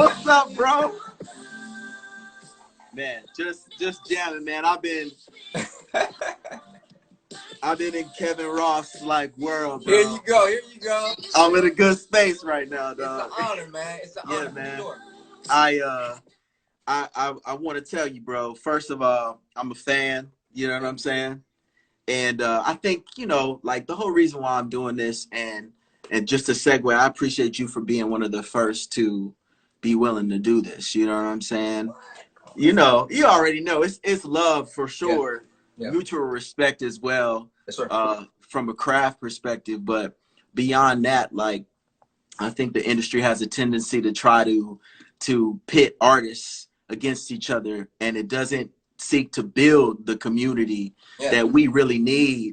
What's up, bro? Man, just jamming, man. I've been in Kevin Ross like world, bro. Here you go. Here you go. I'm in a good space right now, dog. It's an honor, man. It's an honor, man. For sure. I want to tell you, bro. First of all, I'm a fan. You know what I'm saying? And I think, you know, like the whole reason why I'm doing this, and just to segue, I appreciate you for being one of the first to be willing to do this. You know what I'm saying? You know, you already know it's love for sure, mutual respect as well, from a craft perspective. But beyond that, like, I think the industry has a tendency to try to pit artists against each other, and it doesn't seek to build the community that we really need.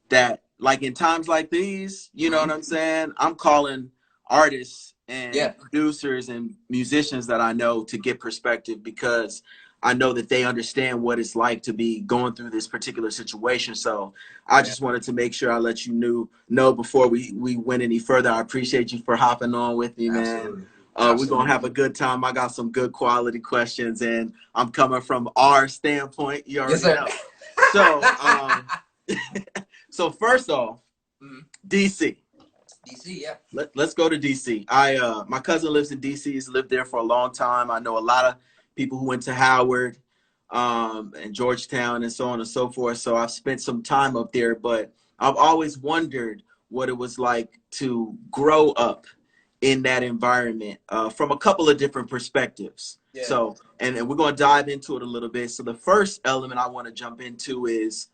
That, like, in times like these, you know what I'm saying? I'm calling artists and producers and musicians that I know to get perspective, because I know that they understand what it's like to be going through this particular situation. So I just wanted to make sure I let you know before we went any further. I appreciate you for hopping on with me, man. We're going to have a good time. I got some good quality questions, and I'm coming from our standpoint. You already know. So, so first off, DC. DC, yeah. Let's go to DC. My cousin lives in DC. He's lived there for a long time. I know a lot of people who went to Howard and Georgetown and so on and so forth. So I've spent some time up there, but I've always wondered what it was like to grow up in that environment from a couple of different perspectives. Yeah. So, and we're going to dive into it a little bit. So the first element I want to jump into is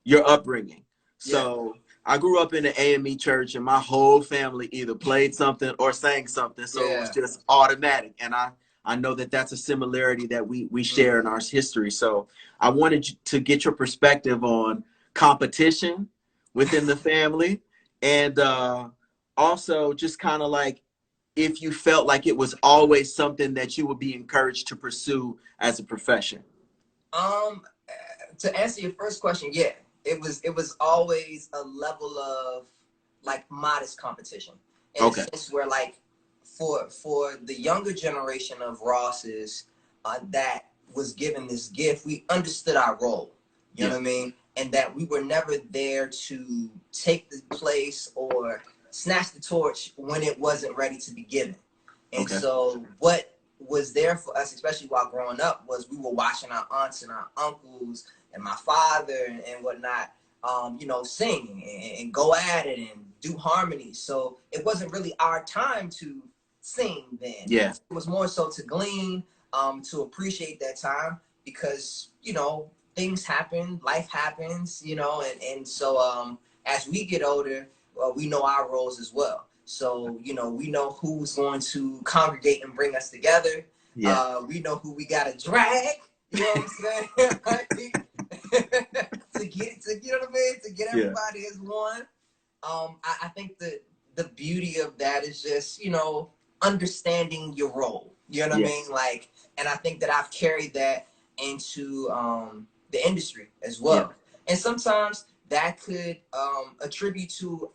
your upbringing. So I grew up in the AME church, and my whole family either played something or sang something. So it was just automatic. And I know that that's a similarity that we share in our history. So I wanted to get your perspective on competition within the family, and also just kind of like if you felt like it was always something that you would be encouraged to pursue as a profession. To answer your first question, it was always a level of like modest competition. In a sense where, like, for the younger generation of Rosses that was given this gift, we understood our role. You know what I mean? And that we were never there to take the place or snatch the torch when it wasn't ready to be given. And so what was there for us, especially while growing up, was we were watching our aunts and our uncles and my father and whatnot, you know, sing and go at it and do harmonies. So it wasn't really our time to sing then. Yeah. It was more so to glean, to appreciate that time, because, you know, things happen, life happens, you know, and so as we get older, we know our roles as well. So, you know, we know who's going to congregate and bring us together. Yeah. We know who we got to drag, you know what I'm saying? to get, you know what I mean? To get everybody as one. I think the beauty of that is just, you know, understanding your role. You know what I mean? Like, and I think that I've carried that into the industry as well. And sometimes that could attribute to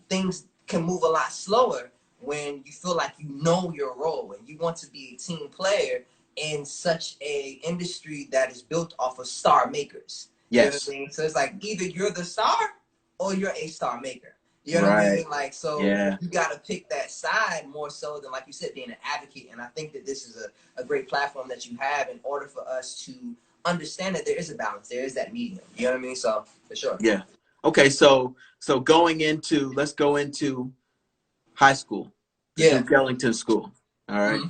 things can move a lot slower when you feel like you know your role and you want to be a team player in such a industry that is built off of star makers. You know what I mean? So it's like either you're the star or you're a star maker. You know what I mean? Like, so you got to pick that side more so than, like you said, being an advocate. And I think that this is a great platform that you have in order for us to understand that there is a balance. There is that medium. You know what I mean? So, for sure. Yeah. Okay, so let's go into high school. Duke Ellington School. All right.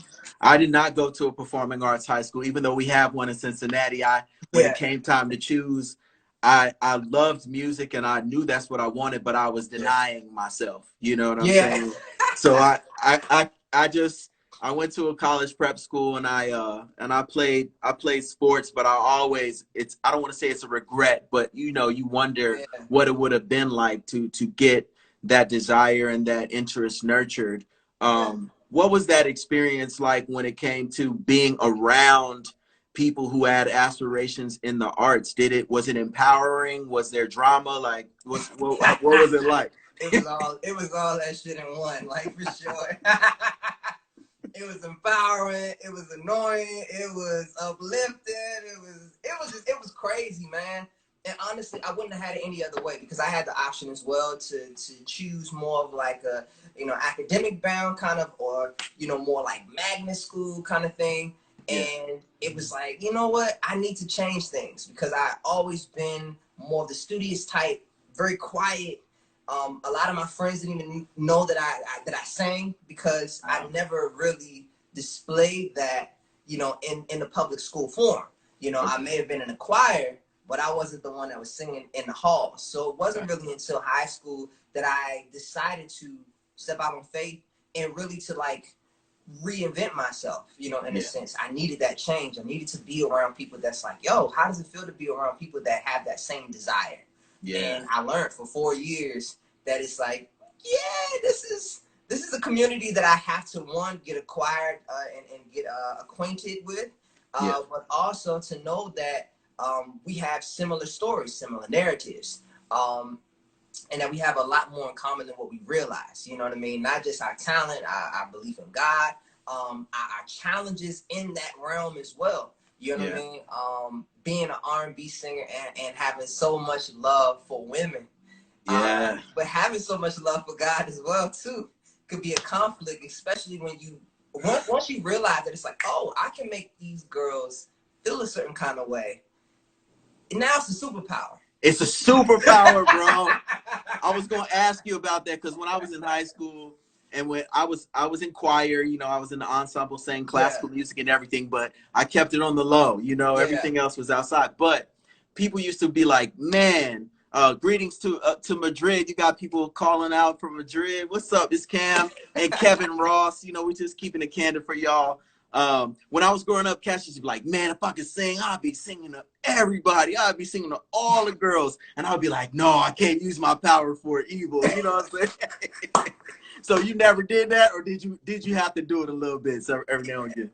I did not go to a performing arts high school, even though we have one in Cincinnati. When it came time to choose, I loved music and I knew that's what I wanted, but I was denying myself. You know what I'm saying? So I went to a college prep school and I played sports, but I don't want to say it's a regret, but you know, you wonder what it would have been like to get that desire and that interest nurtured. What was that experience like when it came to being around people who had aspirations in the arts? Was it empowering? Was there drama? Like, what was it like? It was all that shit in one, like, for sure. It was empowering. It was annoying. It was uplifting. It was crazy, man. And honestly, I wouldn't have had it any other way because I had the option as well to choose more of like a, you know, academic bound kind of, or, you know, more like magnet school kind of thing. And it was like, you know what? I need to change things because I always been more of the studious type, very quiet. A lot of my friends didn't even know that I sang because I never really displayed that, you know, in the public school form. You know, I may have been in a choir, but I wasn't the one that was singing in the hall. So it wasn't really until high school that I decided to step out on faith and really to like reinvent myself, you know, in a sense. I needed that change. I needed to be around people that's like, yo, how does it feel to be around people that have that same desire? And I learned for 4 years that it's like, yeah, this is a community that I have to, one, get acquired and get acquainted with, but also to know that we have similar stories, similar narratives, and that we have a lot more in common than what we realize. You know what I mean? Not just our talent, our belief in God, our challenges in that realm as well. You know what I mean? Being an R&B singer and having so much love for women, but having so much love for God as well too, could be a conflict, especially when you once you realize that it's like, oh, I can make these girls feel a certain kind of way. And now it's a superpower. It's a superpower, bro. I was gonna ask you about that because when I was in high school and when I was in choir, you know, I was in the ensemble saying classical music and everything, but I kept it on the low, you know, everything else was outside. But people used to be like, man, greetings to Madrid. You got people calling out from Madrid. What's up? It's Cam and Kevin Ross. You know, we're just keeping it candid for y'all. When I was growing up, Cash used to be like, man, if I could sing, I'd be singing to everybody. I'd be singing to all the girls. And I'd be like, no, I can't use my power for evil. You know what I'm saying? So you never did that, or did you have to do it a little bit every now and again?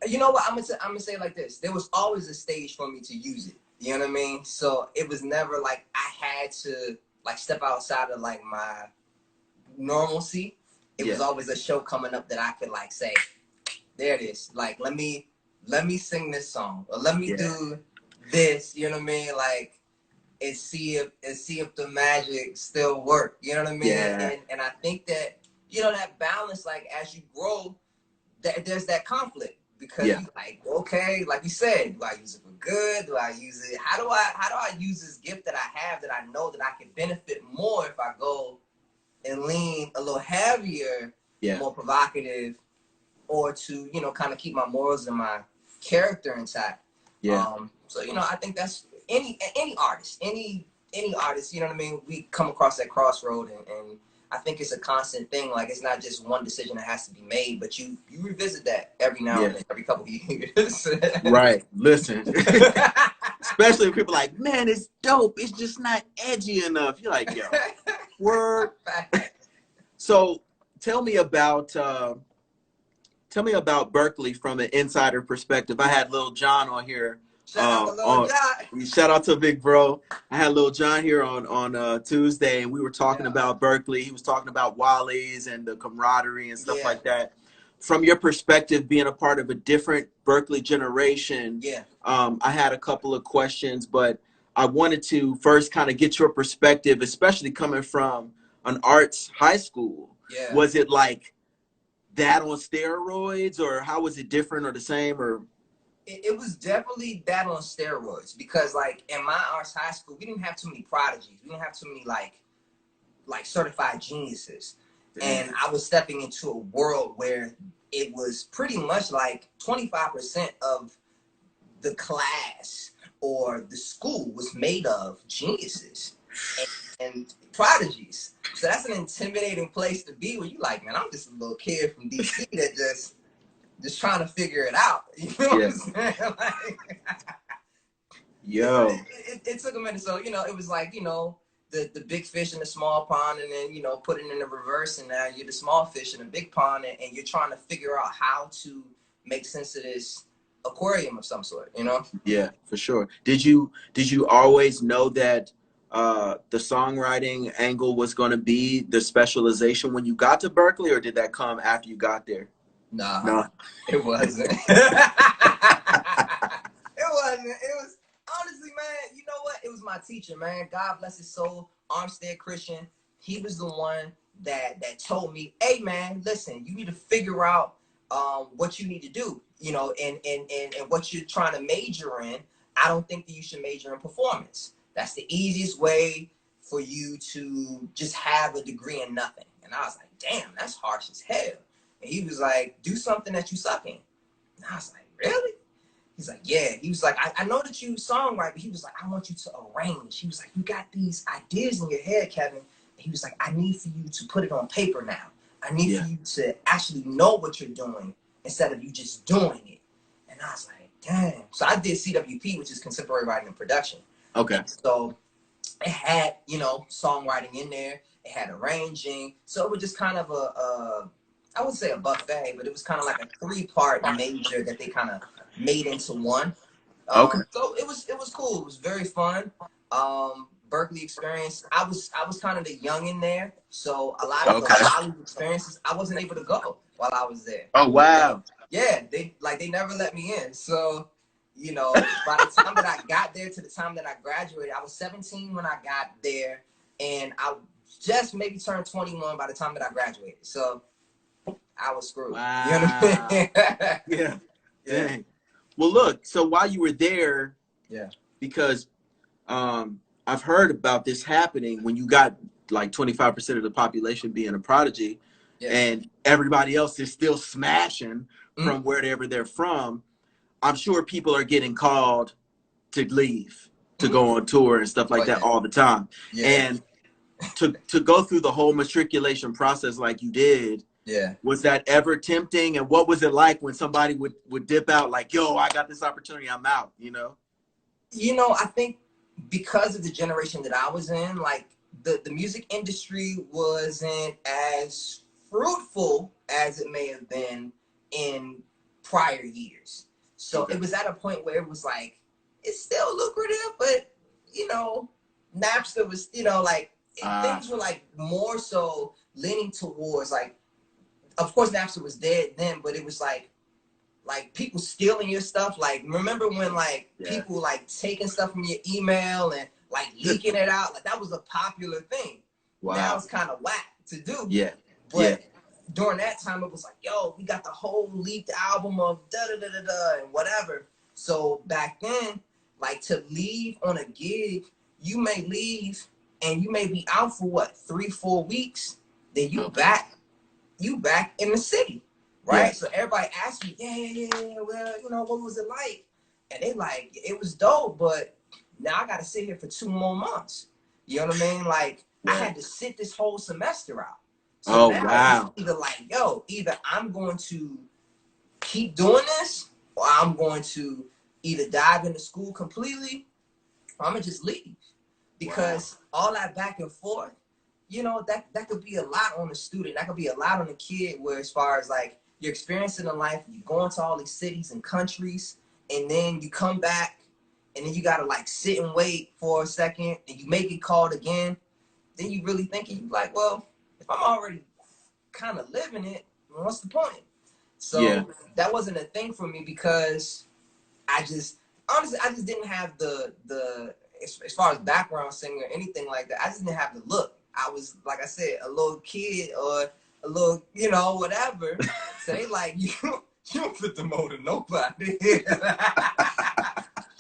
You know what? I'm gonna say it like this. There was always a stage for me to use it. You know what I mean? So it was never like I had to like step outside of like my normalcy. It was always a show coming up that I could like say, there it is. Like, let me sing this song, or let me do this. You know what I mean? Like, and see if the magic still work. You know what I mean? And I think that, you know, that balance, like as you grow, there's that conflict because you're like, okay, like you said, do I use it for good? Do I use it? How do I use this gift that I have that I know that I can benefit more if I go and lean a little heavier, more provocative, or to, you know, kind of keep my morals and my character intact. So, you know, I think that's any artist, any artist, you know what I mean? We come across that crossroad, and I think it's a constant thing. Like, it's not just one decision that has to be made, but you revisit that every now and then, every couple of years. Right. Listen. Especially if people are like, man, it's dope. It's just not edgy enough. You're like, yo, word. So tell me about Berkeley from an insider perspective. I had Lil Jon on here. Shout out to Big Bro. I had Lil Jon here on Tuesday, and we were talking about Berkeley. He was talking about Wally's and the camaraderie and stuff like that. From your perspective, being a part of a different Berkeley generation, I had a couple of questions, but I wanted to first kind of get your perspective, especially coming from an arts high school. Was it like that on steroids, or how was it different or the same? Or it was definitely that on steroids, because like in my arts high school, we didn't have too many prodigies. We didn't have too many like certified geniuses. And I was stepping into a world where it was pretty much like 25% of the class or the school was made of geniuses and prodigies. So that's an intimidating place to be, where you like, man, I'm just a little kid from DC that just trying to figure it out. You know what I'm saying? Like, it took a minute. So, you know, it was like, you know, the big fish in the small pond, and then, you know, put it in the reverse, and now you're the small fish in the big pond, and you're trying to figure out how to make sense of this aquarium of some sort, you know? Yeah, for sure. Did you always know that the songwriting angle was going to be the specialization when you got to Berkeley, or did that come after you got there? Nah, No. it wasn't. It wasn't. It was honestly, man. You know what? It was my teacher, man. God bless his soul. Armstead Christian. He was the one that told me, "Hey, man, listen. You need to figure out what you need to do. You know, and what you're trying to major in. I don't think that you should major in performance. That's the easiest way for you to just have a degree in nothing." And I was like, "Damn, that's harsh as hell." And he was like, "Do something that you suck in." And I was like, "Really?" He's like, "Yeah." He was like, I know that you songwrite, but he was like, "I want you to arrange." He was like, "You got these ideas in your head, Kevin." And he was like, "I need for you to put it on paper now. I need for you to actually know what you're doing instead of you just doing it." And I was like, "Damn." So I did CWP, which is Contemporary Writing and Production. Okay. So it had, you know, songwriting in there. It had arranging. So it was just kind of I would say a buffet, but it was kind of like a 3-part major that they kind of made into one. Okay. So it was cool. It was very fun. Berkeley experience. I was kind of the young in there, so a lot of the college experiences I wasn't able to go while I was there. Oh wow. Yeah, they never let me in. So, you know, by the time that I got there to the time that I graduated, I was 17 when I got there, and I just maybe turned 21 by the time that I graduated. So I was screwed. Wow. You know what I mean? Yeah. Dang. Well, look. So while you were there, because I've heard about this happening when you got like 25% of the population being a prodigy, and everybody else is still smashing from wherever they're from. I'm sure people are getting called to leave, to go on tour and stuff like that all the time. And to go through the whole matriculation process like you did, was that ever tempting? And what was it like when somebody would dip out like, "Yo, I got this opportunity, I'm out," you know? You know, I think because of the generation that I was in, like the music industry wasn't as fruitful as it may have been in prior years. So it was at a point where it was like, it's still lucrative, but, you know, Napster was, you know, like things were like more so leaning towards like, of course Napster was dead then, but it was like people stealing your stuff. Like, remember when like people like taking stuff from your email and like leaking it out? Like that was a popular thing. Wow. Now it's kind of whack to do. Yeah. But during that time it was like, yo, we got the whole leaked album of da-da-da-da-da and whatever. So back then, like to leave on a gig, you may leave and you may be out for what, 3-4 weeks. Then you back in the city. Right? So everybody asked me, well, you know, what was it like? And they like, it was dope, but now I got to sit here for 2 more months. You know what I mean? Like, I had to sit this whole semester out. So now it's either like, yo, either I'm going to keep doing this, or I'm going to either dive into school completely, or I'm going to just leave. Because all that back and forth, you know, that could be a lot on the student. That could be a lot on the kid, where as far as like, you're experiencing a life, you go into all these cities and countries, and then you come back, and then you gotta like sit and wait for a second, and you may get called again. Then you really thinking, you like, well, if I'm already kind of living it, what's the point? So that wasn't a thing for me, because I just didn't have the as far as background singing or anything like that. I just didn't have the look. I was, like I said, a little kid or a little, you know, whatever. So they like, you don't fit the mold of nobody.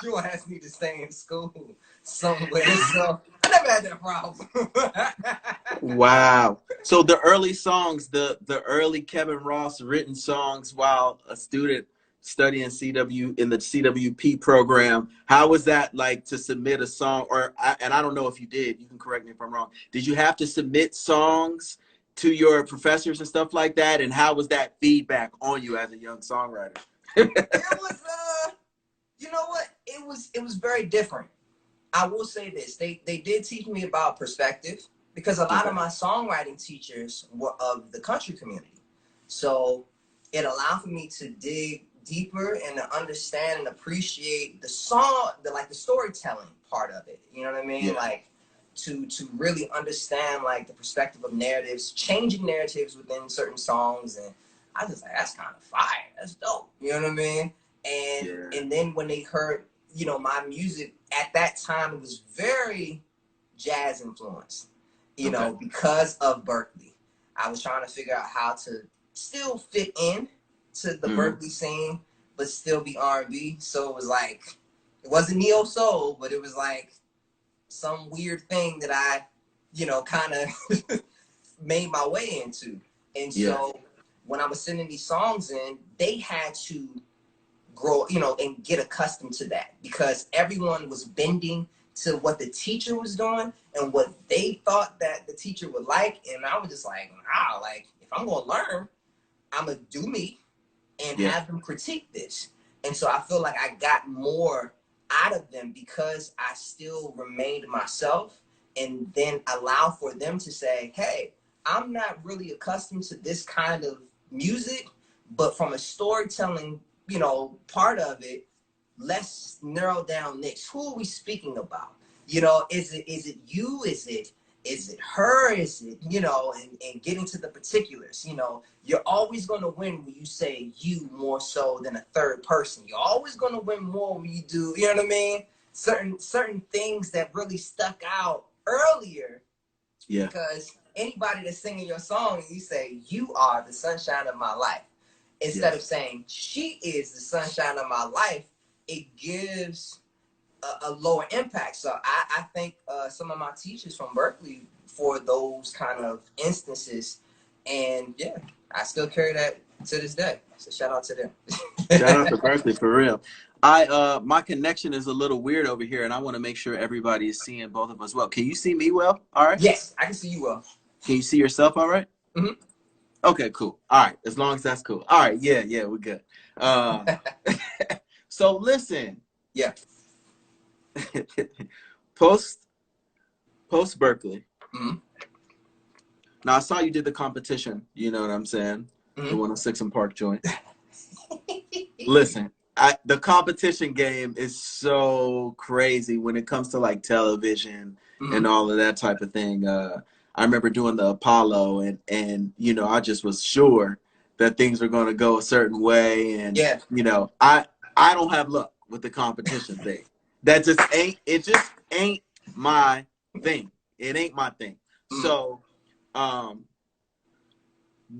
Your ass need to stay in school somewhere. So I never had that problem. Wow. So the early songs, the early Kevin Ross written songs while a student studying in the CWP program, how was that like to submit a song? And I don't know if you did, you can correct me if I'm wrong. Did you have to submit songs to your professors and stuff like that? And how was that feedback on you as a young songwriter? It was, you know what? It was very different. I will say this. They did teach me about perspective, because a lot of my songwriting teachers were of the country community. So it allowed for me to dig deeper and to understand and appreciate the song, the storytelling part of it. You know what I mean? Like to really understand like the perspective of narratives, changing narratives within certain songs. And I was just like, that's kind of fire. That's dope. You know what I mean? And then when they heard, you know, my music at that time, it was very jazz influenced, you know, because of Berkeley. I was trying to figure out how to still fit in to the Berkeley scene, but still be R&B. So it was like, it wasn't neo soul, but it was like some weird thing that I, you know, kind of made my way into. And so when I was sending these songs in, they had to grow, you know, and get accustomed to that, because everyone was bending to what the teacher was doing and what they thought that the teacher would like. And I was just like, nah, like, if I'm going to learn, I'm going to do me and have them critique this. And so I feel like I got more out of them because I still remained myself, and then allow for them to say, hey, I'm not really accustomed to this kind of music, but from a storytelling, you know, part of it, let's narrow down this. Who are we speaking about? You know, is it you? Is it her? Is it, you know, and getting to the particulars. You know, you're always going to win when you say you more so than a third person. You're always going to win more when you do, you know what I mean? Certain things that really stuck out earlier. Yeah. Because anybody that's singing your song and you say, you are the sunshine of my life, instead of saying, she is the sunshine of my life, it gives a lower impact. So I thank some of my teachers from Berkeley for those kind of instances. And yeah, I still carry that to this day. So shout out to them. Shout out to Berkeley, for real. My connection is a little weird over here, and I want to make sure everybody is seeing both of us well. Can you see me well? All right. Yes, I can see you well. Can you see yourself all right? Mm-hmm. Okay, cool. All right, as long as that's cool. All right, yeah, we're good. So listen. Yeah. Post Berkeley. Mm-hmm. Now I saw you did the competition. You know what I'm saying? Mm-hmm. The one on 6 and Park joint. Listen, the competition game is so crazy when it comes to like television and all of that type of thing. I remember doing the Apollo, and you know, I just was sure that things were going to go a certain way, and you know, I don't have luck with the competition thing. That just ain't my thing. It ain't my thing. So,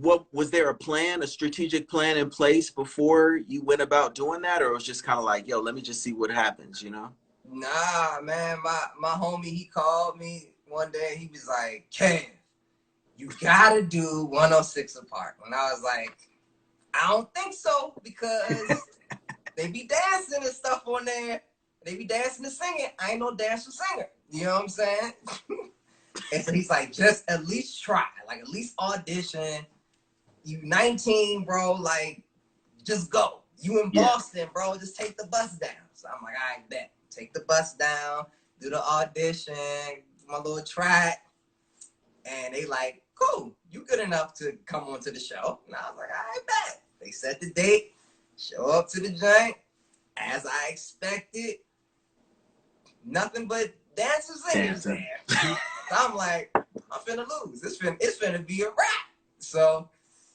what was there a strategic plan in place before you went about doing that, or it was just kind of like, yo, let me just see what happens, you know? Nah, man, my homie, he called me one day. He was like, Kev, you gotta do 106 apart. And I was like, I don't think so, because they be dancing and stuff on there. They be dancing and singing. I ain't no dancer singer. You know what I'm saying? And so he's like, just at least try. Like, at least audition. You 19, bro. Like, just go. You in Boston, bro. Just take the bus down. So I'm like, all right, bet. Take the bus down. Do the audition. Do my little track. And they like, cool. You good enough to come on to the show. And I was like, all right, bet. They set the date. Show up to the joint. As I expected. Nothing but dancers singers there. So I'm like, I'm finna lose. It's finna be a wrap. So,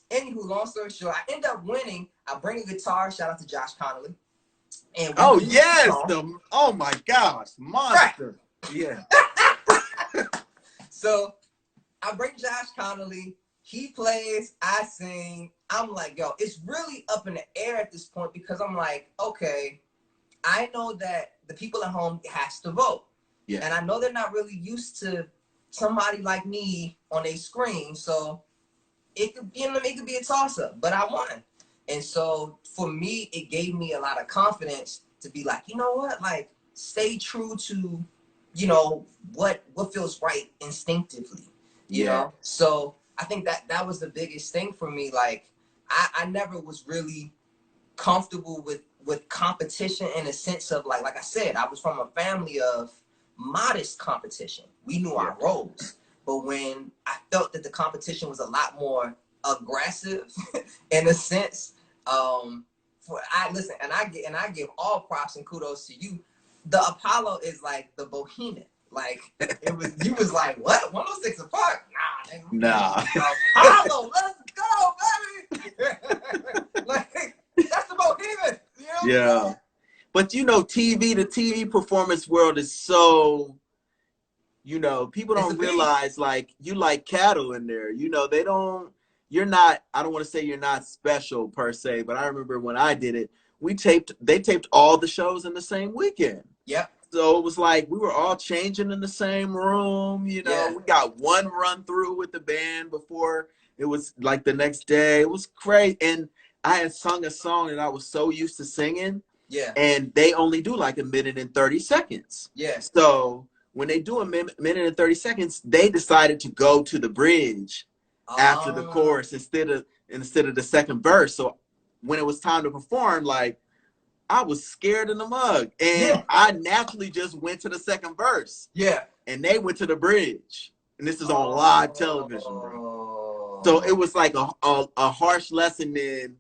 anywho, long story short, I end up winning. I bring a guitar. Shout out to Josh Connolly. And oh yes, oh my gosh, monster. Right. Yeah. So I bring Josh Connolly. He plays. I sing. I'm like, yo, it's really up in the air at this point, because I'm like, okay, I know that the people at home has to vote. Yeah. And I know they're not really used to somebody like me on a screen. So it could be a toss-up, but I won. And so for me, it gave me a lot of confidence to be like, you know what? Like, stay true to, you know, what feels right instinctively, you know? So I think that was the biggest thing for me. Like, I never was really comfortable with competition, in a sense of like I said, I was from a family of modest competition. We knew our roles. But when I felt that the competition was a lot more aggressive, in a sense, I give all props and kudos to you. The Apollo is like the Bohemian. Like, you was like, what? 106 apart? Nah. Nah. Apollo, let's go, baby. Yeah. But you know, TV, the TV performance world is so, you know, people don't realize like you like cattle in there. You know, you're not, I don't want to say you're not special per se, but I remember when I did it, they taped all the shows in the same weekend. Yep. So it was like we were all changing in the same room, you know. Yeah. We got one run through with the band before it was like the next day. It was crazy. And I had sung a song that I was so used to singing. Yeah. And they only do like 1:30. Yeah. So when they do 1:30, they decided to go to the bridge after the chorus instead of the second verse. So when it was time to perform, like, I was scared in the mug, and I naturally just went to the second verse. Yeah. And they went to the bridge, and this is on live television, bro. So it was like a harsh lesson in,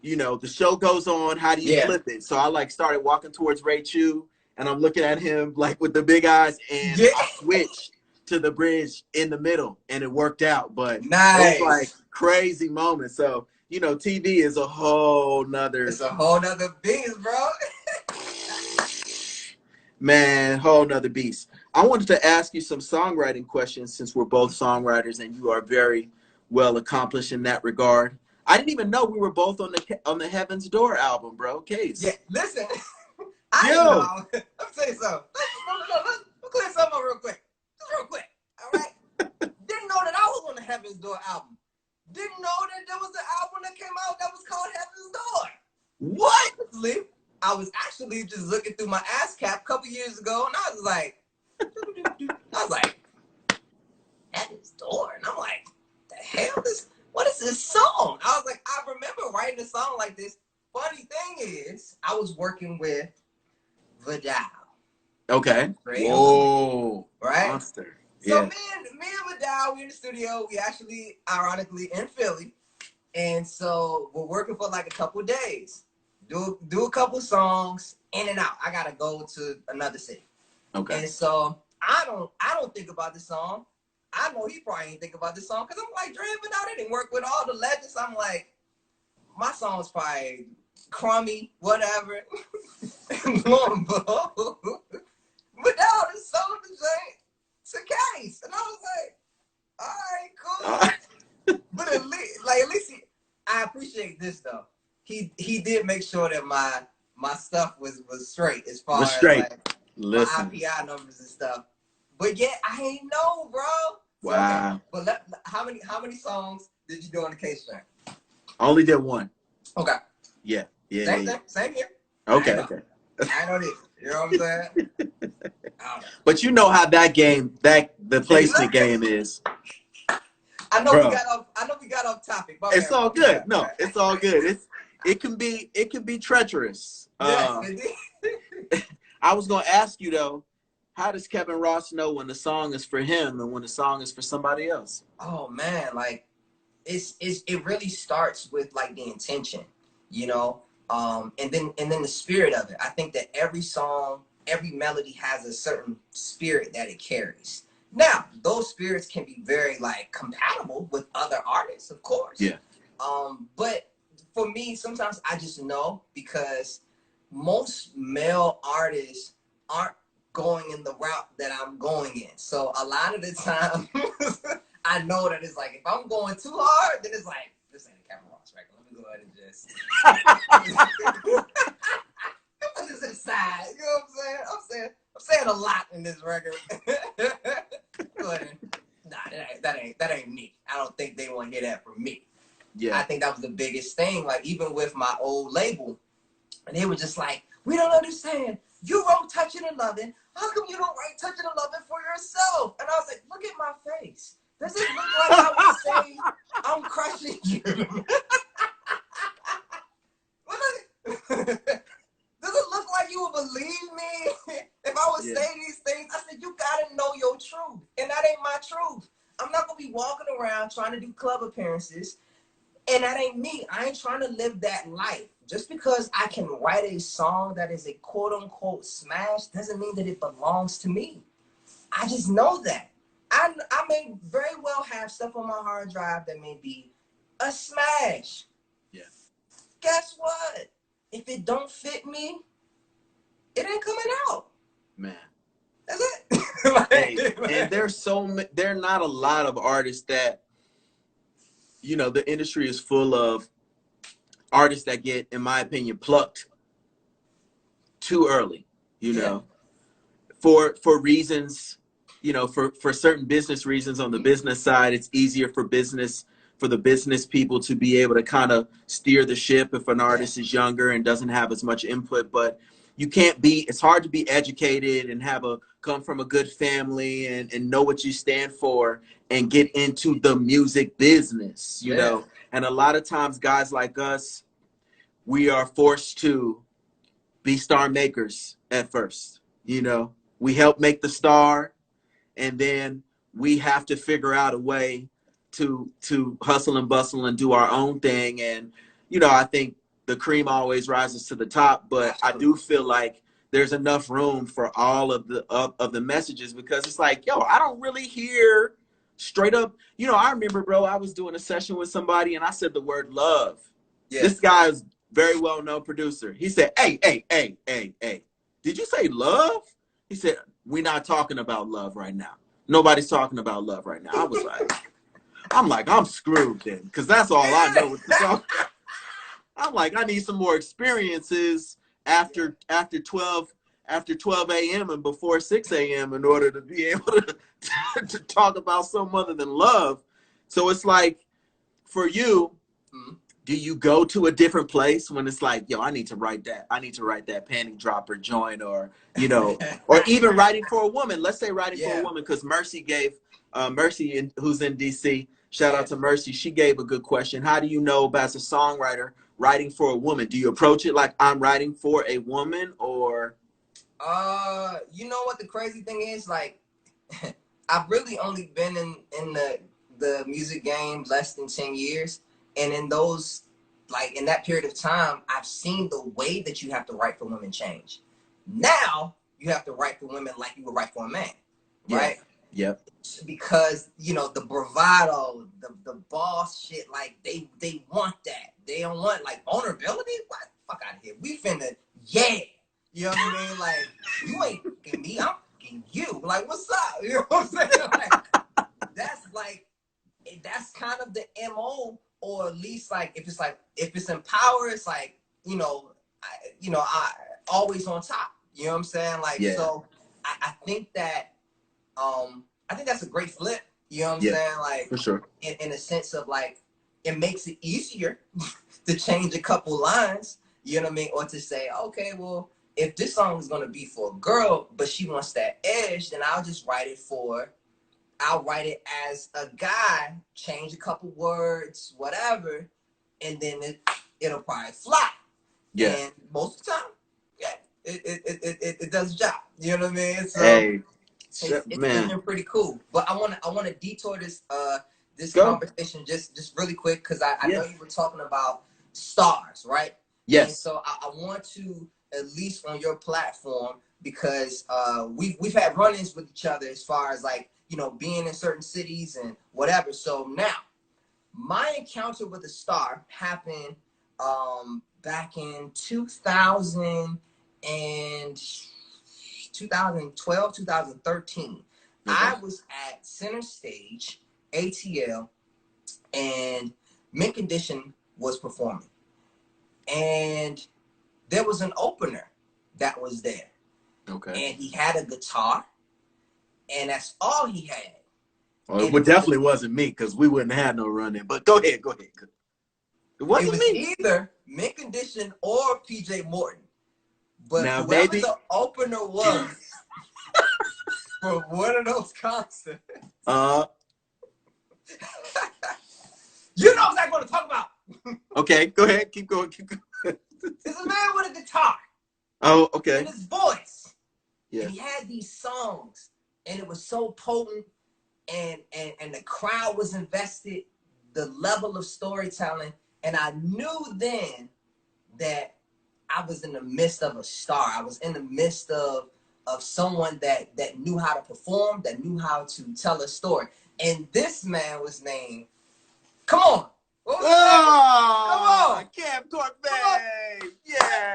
you know, the show goes on. How do you flip it? So I like started walking towards Ray Chu, and I'm looking at him like with the big eyes, and I switched to the bridge in the middle, and it worked out. But it was like crazy moment. So, you know, TV is a whole nother. It's a whole nother beast, bro. Man, whole nother beast. I wanted to ask you some songwriting questions since we're both songwriters and you are very well accomplished in that regard. I didn't even know we were both on the Heaven's Door album, bro. Case. Yeah, listen. I didn't know. Let me tell you something. Let's clear something up real quick. Just real quick. All right? Didn't know that I was on the Heaven's Door album. Didn't know that there was an album that came out that was called Heaven's Door. What? I was actually just looking through my ASCAP a couple years ago, and I was like, Heaven's Door. And I'm like, the hell what is this song? I was like, I remember writing a song like this. Funny thing is, I was working with Vidal. Okay. Whoa. Right? Monster. So me and Vidal, we in the studio. We actually, ironically, in Philly. And so we're working for like a couple of days. Do a couple songs, in and out. I gotta go to another city. Okay. And so I don't think about the song. I know he probably ain't think about this song because I'm like, Dre Vidal, they didn't work with all the legends. I'm like, my song's probably crummy, whatever. Vidal is sold to Case. And I was like, all right, cool. But at least I appreciate this though. He did make sure that my stuff was straight as far as like my IPI numbers and stuff. But yeah, I ain't know, bro. Wow. So, okay. But how many songs did you do on the Case track? I only did one. Okay. Yeah. Same here. Okay. I know this. You know what I'm saying? But you know how that game, the placement game is. I know we got off topic. It's all good. No, it's all good. It can be treacherous. Yes, I was gonna ask you though, how does Kevin Ross know when the song is for him and when the song is for somebody else? Oh man, like it really starts with like the intention, you know, and then the spirit of it. I think that every song, every melody has a certain spirit that it carries. Now, those spirits can be very like compatible with other artists, of course. Yeah. But for me, sometimes I just know because most male artists aren't going in the route that I'm going in. So a lot of the time, I know that it's like, if I'm going too hard, then it's like, this ain't a Kevin Ross record. Let me go ahead and just put this aside. You know what I'm saying? I'm saying a lot in this record. But, that ain't me. I don't think they want to hear that from me. Yeah. I think that was the biggest thing. Like, even with my old label, and they were just like, we don't understand. You wrote Touching and Loving. How come you don't write Touching and Loving for yourself? And I was like, look at my face. Does it look like I would say I'm crushing you? Does it look like you would believe me if I would say these things? I said, you gotta know your truth. And that ain't my truth. I'm not gonna be walking around trying to do club appearances. And that ain't me. I ain't trying to live that life. Just because I can write a song that is a quote unquote smash doesn't mean that it belongs to me. I just know that. I may very well have stuff on my hard drive that may be a smash. Yeah. Guess what? if it don't fit me, it ain't coming out. Man. That's it. Hey, and there are not a lot of artists that, you know, the industry is full of artists that get, in my opinion, plucked too early, you know, for reasons, you know, for certain business reasons. On the business side, it's easier for the business people to be able to kind of steer the ship if an artist is younger and doesn't have as much input. But you can't be, it's hard to be educated and come from a good family and know what you stand for and get into the music business, you know. And a lot of times guys like us, we are forced to be star makers at first, you know. We help make the star, and then we have to figure out a way to hustle and bustle and do our own thing. And, you know, I think the cream always rises to the top, but I do feel like there's enough room for all of the messages, because it's like, yo, I don't really hear straight up. You know, I remember, bro, I was doing a session with somebody and I said the word love. This guy is very well-known producer. He said, hey, did you say love? He said, we're not talking about love right now. Nobody's talking about love right now. I was like, I'm screwed then, because that's all I know with the song. I'm like, I need some more experiences after 12 a.m. and before 6 a.m. in order to be able to talk about something other than love. So it's like, for you, do you go to a different place when it's like, yo, I need to write that panty dropper joint, or, you know, or even writing for a woman? Let's say writing for a woman, because Mercy gave, who's in DC, shout out to Mercy, she gave a good question. How do you know, as a songwriter, writing for a woman? Do you approach it like, I'm writing for a woman, or? You know what the crazy thing is? Like, I've really only been in the music game less than 10 years. And in that period of time, I've seen the way that you have to write for women change. Now you have to write for women like you would write for a man, right? Yep. Because, you know, the bravado, the boss shit, like they want that. They don't want like vulnerability. What? Fuck out of here. We finna, you know what I mean? Like, you ain't fucking me, I'm fucking you. Like, what's up? You know what I'm saying? Like, that's kind of the MO. Or at least, like, if it's in power, it's like, you know, I always on top. You know what I'm saying? Like, so I think that I think that's a great flip. You know what I'm saying? Like, for sure. In a sense of like, it makes it easier to change a couple lines. You know what I mean? Or to say, okay, well, if this song is gonna be for a girl, but she wants that edge, then I'll write it as a guy, change a couple words, whatever, and then it'll probably fly. Yeah. And most of the time, it does the job. You know what I mean? So it's been pretty cool. But I wanna detour this conversation just really quick, because I know you were talking about stars, right? Yes. And so I want to, at least on your platform, because we've had run-ins with each other as far as like, you know, being in certain cities and whatever. So now, my encounter with a star happened back in 2012, 2013. Okay. I was at Center Stage, ATL, and Mint Condition was performing. And there was an opener that was there. Okay. And he had a guitar. And that's all he had. Well, it definitely wasn't me, because we wouldn't have no run-in. But go ahead. It wasn't me. Either Mint Condition or PJ Morton. But now, whoever the opener was for one of those concerts. You know what I'm going to talk about. Okay, go ahead. Keep going. There's a man with a guitar. Oh, okay. And his voice. Yeah. And he had these songs. And it was so potent, and the crowd was invested, the level of storytelling, and I knew then that I was in the midst of a star. I was in the midst of someone that knew how to perform, that knew how to tell a story. And this man was named, come on. Come on. Camp Corvet. Yeah.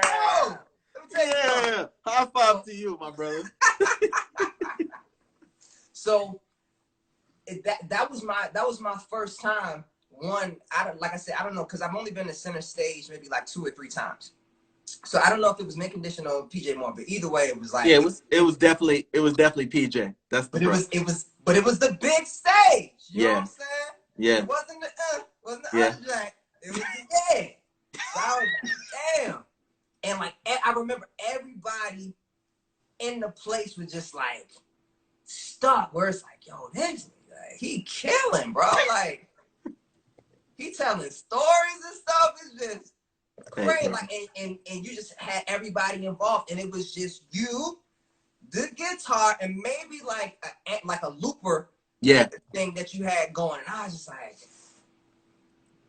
Yeah. High five to you, my brother. So that was my first time. One, like I said, I don't know, because I've only been to center stage maybe like 2 or 3 times. So I don't know if it was Mint Condition or PJ Morton, but either way, it was like, yeah, it was definitely PJ. That's the but it was the big stage. You know what I'm saying? Yeah. It wasn't the other joint. It was the big. So I was like, damn. And like I remember everybody in the place was just like stuck, where it's like, yo, this nigga, he killing, bro. Like, he telling stories and stuff. It's just crazy. Like, and you just had everybody involved, and it was just you, the guitar, and maybe like a looper thing that you had going. And I was just like,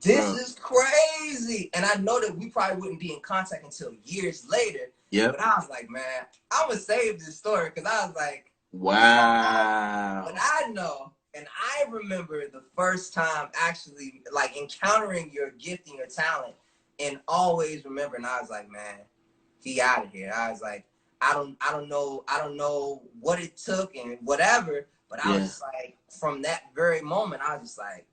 this is crazy. And I know that we probably wouldn't be in contact until years later. Yeah. But I was like, man, I'm gonna save this story, because I was like, wow. But I know. And I remember the first time actually like encountering your gifting, your talent, and always remembering, I was like, man, he out of here. I was like, I don't know what it took and whatever, but I was just like, from that very moment, I was just like,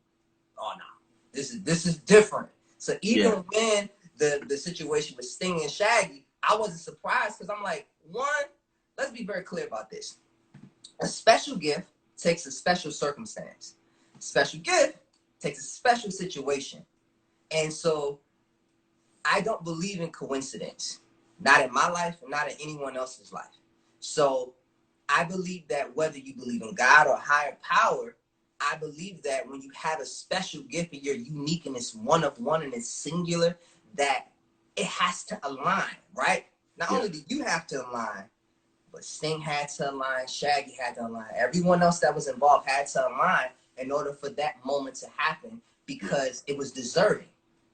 oh no, this is different. So even when the situation with Sting and Shaggy, I wasn't surprised, because I'm like, one, let's be very clear about this. A special gift takes a special circumstance. A special gift takes a special situation. And so I don't believe in coincidence. Not in my life, and not in anyone else's life. So I believe that whether you believe in God or higher power, I believe that when you have a special gift and you're unique and it's one of one and it's singular, that it has to align, right? Not only do you have to align, but Sting had to align, Shaggy had to align, everyone else that was involved had to align in order for that moment to happen, because it was deserving,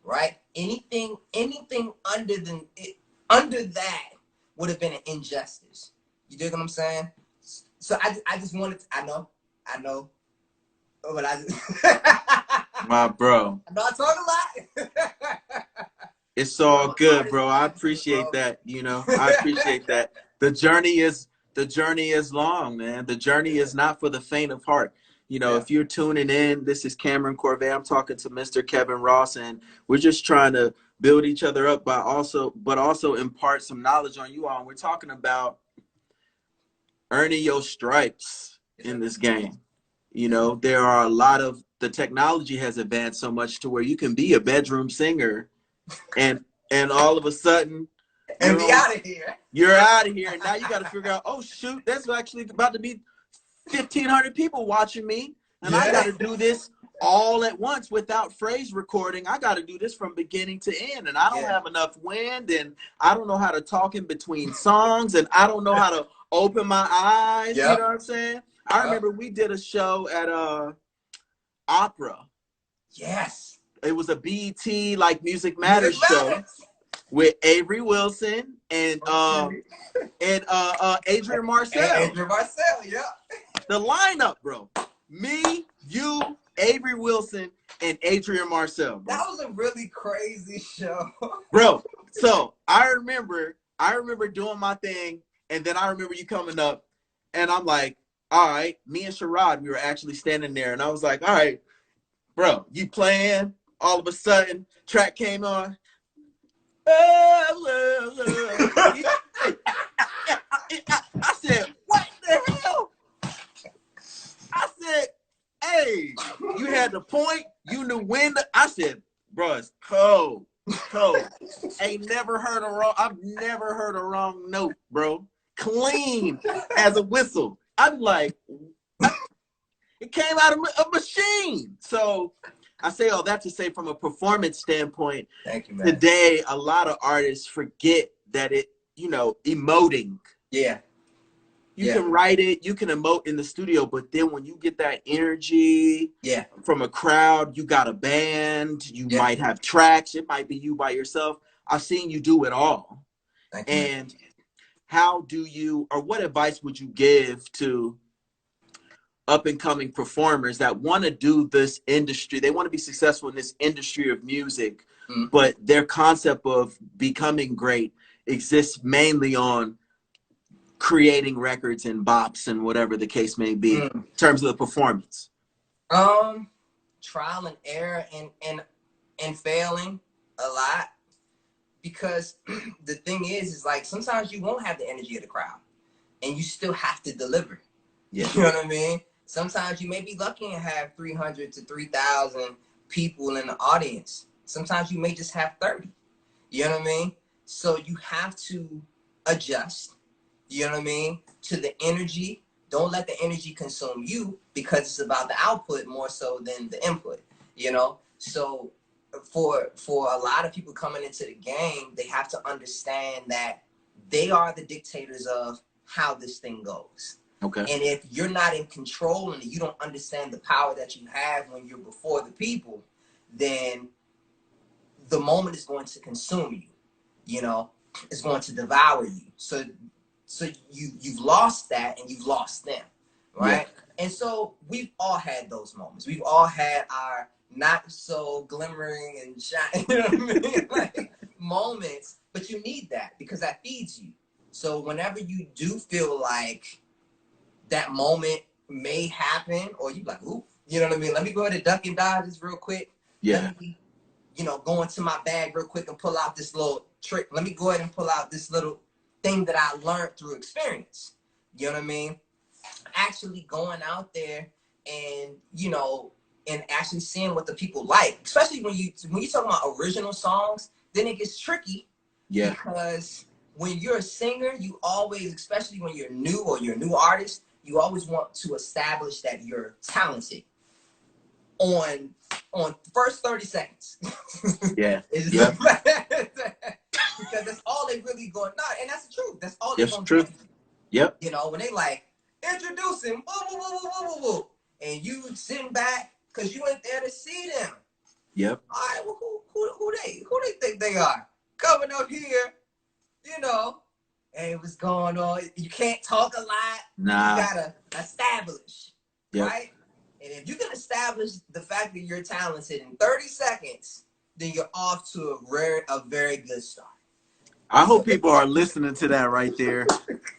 right? Anything under that would have been an injustice. You dig what I'm saying? So I just wanted to, I know, but I just my bro. I know I talk a lot. It's all good, bro. I appreciate that. You know, I appreciate that. The journey is long, man. The journey is not for the faint of heart. You know, if you're tuning in, this is Kameron Corvet. I'm talking to Mr. Kevin Ross, and we're just trying to build each other up but also impart some knowledge on you all. And we're talking about earning your stripes in this game. You know, there are a lot of, the technology has advanced so much to where you can be a bedroom singer and all of a sudden and be out of here. You're out of here. And now you got to figure out, oh shoot, there's actually about to be 1,500 people watching me, and I got to do this all at once without phrase recording. I got to do this from beginning to end, and I don't have enough wind, and I don't know how to talk in between songs, and I don't know how to open my eyes. You know what I'm saying? I remember we did a show at Opera. Yes. It was a BET like Music Matters show with Avery Wilson and Adrian Marcel. Adrian Marcel, yeah. The lineup, bro. Me, you, Avery Wilson, and Adrian Marcel. Bro. That was a really crazy show. Bro, so I remember doing my thing, and then I remember you coming up, and I'm like, all right, me and Sherrod, we were actually standing there, and I was like, all right, bro, you playing? All of a sudden, track came on. I said, what the hell? I said, hey, you had the point, you knew when. I said, bro, it's cold. I've never heard a wrong note, bro. Clean as a whistle. I'm like, it came out of a machine. So I say all that to say, from a performance standpoint, thank you, man. Today a lot of artists forget that emoting. Yeah. You can write it, you can emote in the studio, but then when you get that energy from a crowd, you got a band, you might have tracks, it might be you by yourself. I've seen you do it all. Thank you. And how do you, or what advice would you give to up and coming performers that want to do this industry? They want to be successful in this industry of music, but their concept of becoming great exists mainly on creating records and bops and whatever the case may be in terms of the performance? Trial and error and failing a lot, because the thing is like sometimes you won't have the energy of the crowd and you still have to deliver. Yeah. You know what I mean? Sometimes you may be lucky and have 300 to 3,000 people in the audience. Sometimes you may just have 30. You know what I mean? So you have to adjust, you know what I mean, to the energy. Don't let the energy consume you, because it's about the output more so than the input, you know? So for a lot of people coming into the game, they have to understand that they are the dictators of how this thing goes. Okay. And if you're not in control and you don't understand the power that you have when you're before the people, then the moment is going to consume you, you know, it's going to devour you. So you've lost that and you've lost them, right? Yeah. And so we've all had those moments. We've all had our not so glimmering and shiny, you know what I mean? Like, moments, but you need that because that feeds you. So whenever you do feel like that moment may happen, or you like, ooh, you know what I mean? Let me go ahead and duck and dodge this real quick. Yeah. Let me, you know, go into my bag real quick and pull out this little trick. Let me go ahead and pull out this little thing that I learned through experience. You know what I mean? Actually going out there and, you know, and actually seeing what the people like, especially when you talk about original songs, then it gets tricky. Yeah. Because when you're a singer, you always, especially when you're new or you're a new artist, you always want to establish that you're talented on the first 30 seconds. Yeah. Yep. Because that's all they really going on. And that's the truth. That's all they're going to do. Yep. You know, when they like, introduce him, woo, woo, woo, woo, woo, woo, and you sitting back because you ain't there to see them. Yep. All right, well, who they think they are? Coming up here, you know, hey, what's going on? You can't talk a lot. Nah. You gotta establish. Yep. Right? And if you can establish the fact that you're talented in 30 seconds, then you're off to a very good start. I hope people are listening to that right there.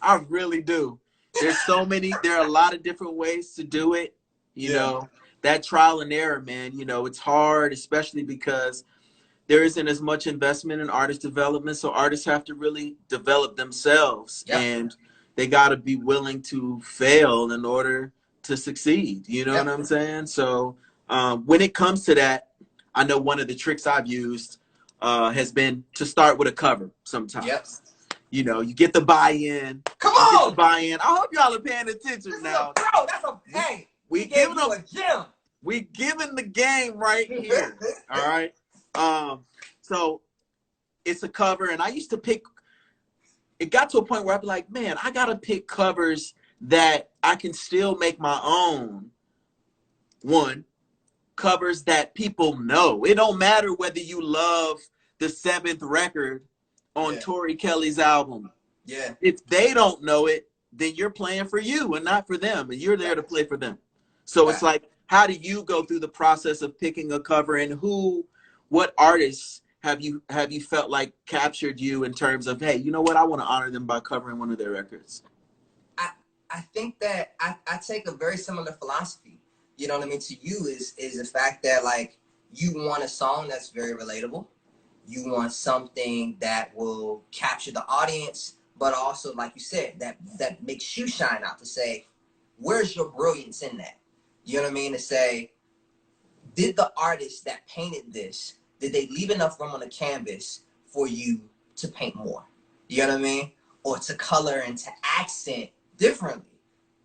I really do. There are a lot of different ways to do it. You know, that trial and error, man, you know, it's hard, especially because there isn't as much investment in artist development. So artists have to really develop themselves. Yep. And they got to be willing to fail in order to succeed. You know what I'm saying? So when it comes to that, I know one of the tricks I've used has been to start with a cover sometimes. Yep. You know, you get the buy-in. Come on! Get the buy-in. I hope y'all are paying attention this now. Hey, we giving them a gem. We giving the game right here. All right. So it's a cover, and I used to pick. It got to a point where I'd be like, man, I gotta pick covers that I can still make my own. One, covers that people know. It don't matter whether you love the 7th record on Tori Kelly's album. Yeah. If they don't know it, then you're playing for you and not for them, and you're there to play for them. So it's like, how do you go through the process of picking a cover, and what artists have you felt like captured you in terms of, hey, you know what, I want to honor them by covering one of their records? I think that I take a very similar philosophy. You know what I mean? To you is the fact that, like, you want a song that's very relatable. You want something that will capture the audience, but also, like you said, that makes you shine out, to say, where's your brilliance in that? You know what I mean? To say, did the artist that painted this, did they leave enough room on the canvas for you to paint more? You know what I mean? Or to color and to accent differently.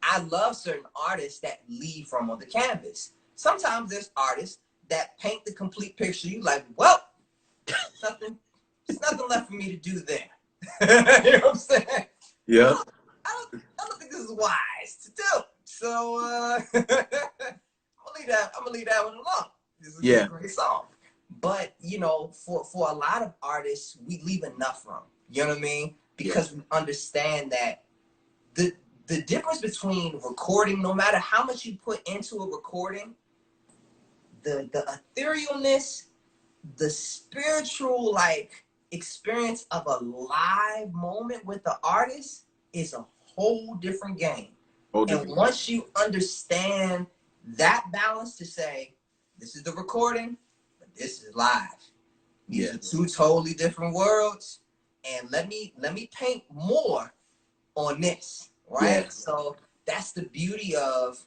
I love certain artists that leave room on the canvas. Sometimes there's artists that paint the complete picture. You like, well, there's nothing left for me to do there. You know what I'm saying? Yeah. I don't think this is wise to do. So I'm gonna leave that one alone. This is a great song. But you know, for a lot of artists, we leave enough room. You know what I mean? Because we understand that the difference between recording, no matter how much you put into a recording, the etherealness, the spiritual, like, experience of a live moment with the artist is a whole different game. And once you understand that balance to say, this is the recording, but this is live. These are two totally different worlds. And let me paint more on this, right? Yeah. So that's the beauty of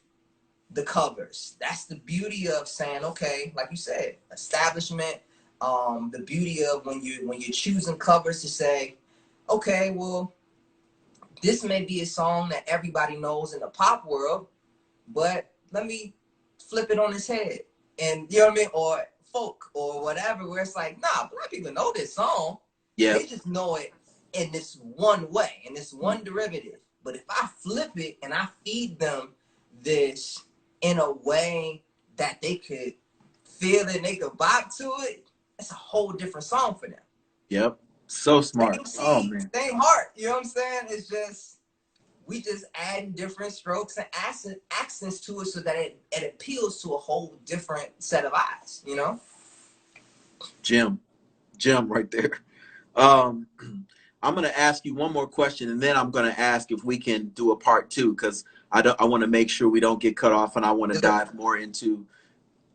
the covers. That's the beauty of saying, okay, like you said, establishment. The beauty of when you're choosing covers to say, okay, well, this may be a song that everybody knows in the pop world, but let me flip it on its head. And you know what I mean? Or folk or whatever, where it's like, nah, black people know this song. Yeah. They just know it in this one way, in this one derivative. But if I flip it and I feed them this in a way that they could feel it and they could vibe to it, it's a whole different song for them. Yep. So smart. Same man. Same heart. You know what I'm saying? It's just, we just add different strokes and accents to it so that it appeals to a whole different set of eyes, you know? Gem right there. I'm going to ask you one more question, and then I'm going to ask if we can do a part 2, because I want to make sure we don't get cut off, and I want to dive more into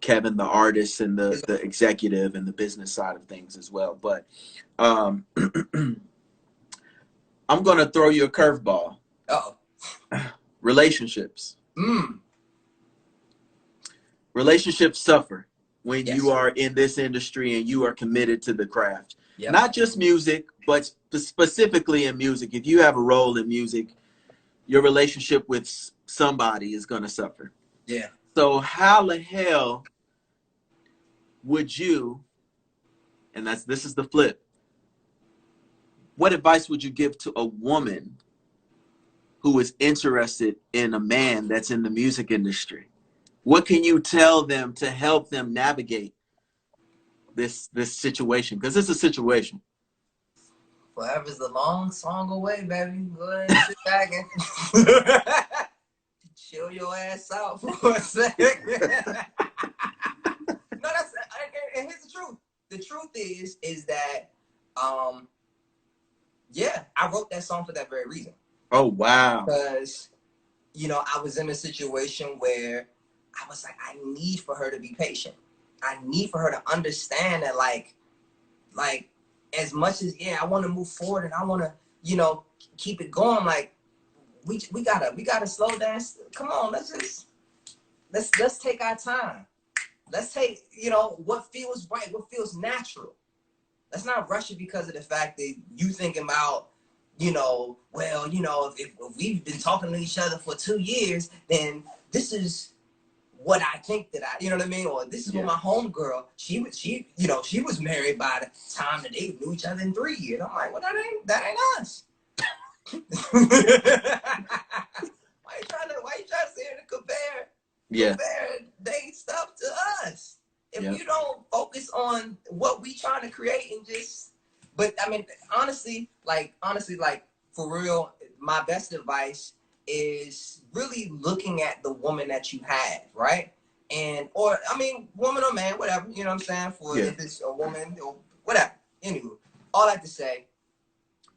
Kevin, the artist, and the executive and the business side of things as well. But I'm going to throw you a curveball. Relationships. Relationships suffer when you are in this industry and you are committed to the craft. Yep. Not just music, but specifically in music. If you have a role in music, your relationship with somebody is going to suffer. Yeah. So how the hell would you, and this is the flip, what advice would you give to a woman who is interested in a man that's in the music industry? What can you tell them to help them navigate this situation? Because it's a situation. Forever's a long song away, baby. Go ahead and sit back and chill your ass out for a second. No, and here's the truth. The truth is that, yeah, I wrote that song for that very reason. Oh, wow. Because, you know, I was in a situation where I was like, I need for her to be patient. I need for her to understand that, like, as much as, I want to move forward and I want to, you know, keep it going. Like, we gotta slow down. Come on, let's take our time. Let's take, you know, what feels right, what feels natural. Let's not rush it because of the fact that you thinking about, you know, well, you know, if we've been talking to each other for 2 years, then this is what I think that you know what I mean? Or this is what my homegirl, she was married by the time that they knew each other in 3 years. I'm like, well, that ain't us. Why you trying to sit here and compare they stuff to us? If you don't focus on what we trying to create and just, but I mean, honestly, like for real, my best advice is really looking at the woman that you have, right? And, or, I mean, woman or man, whatever, you know what I'm saying? If it's a woman or whatever. Anywho, all I have to say,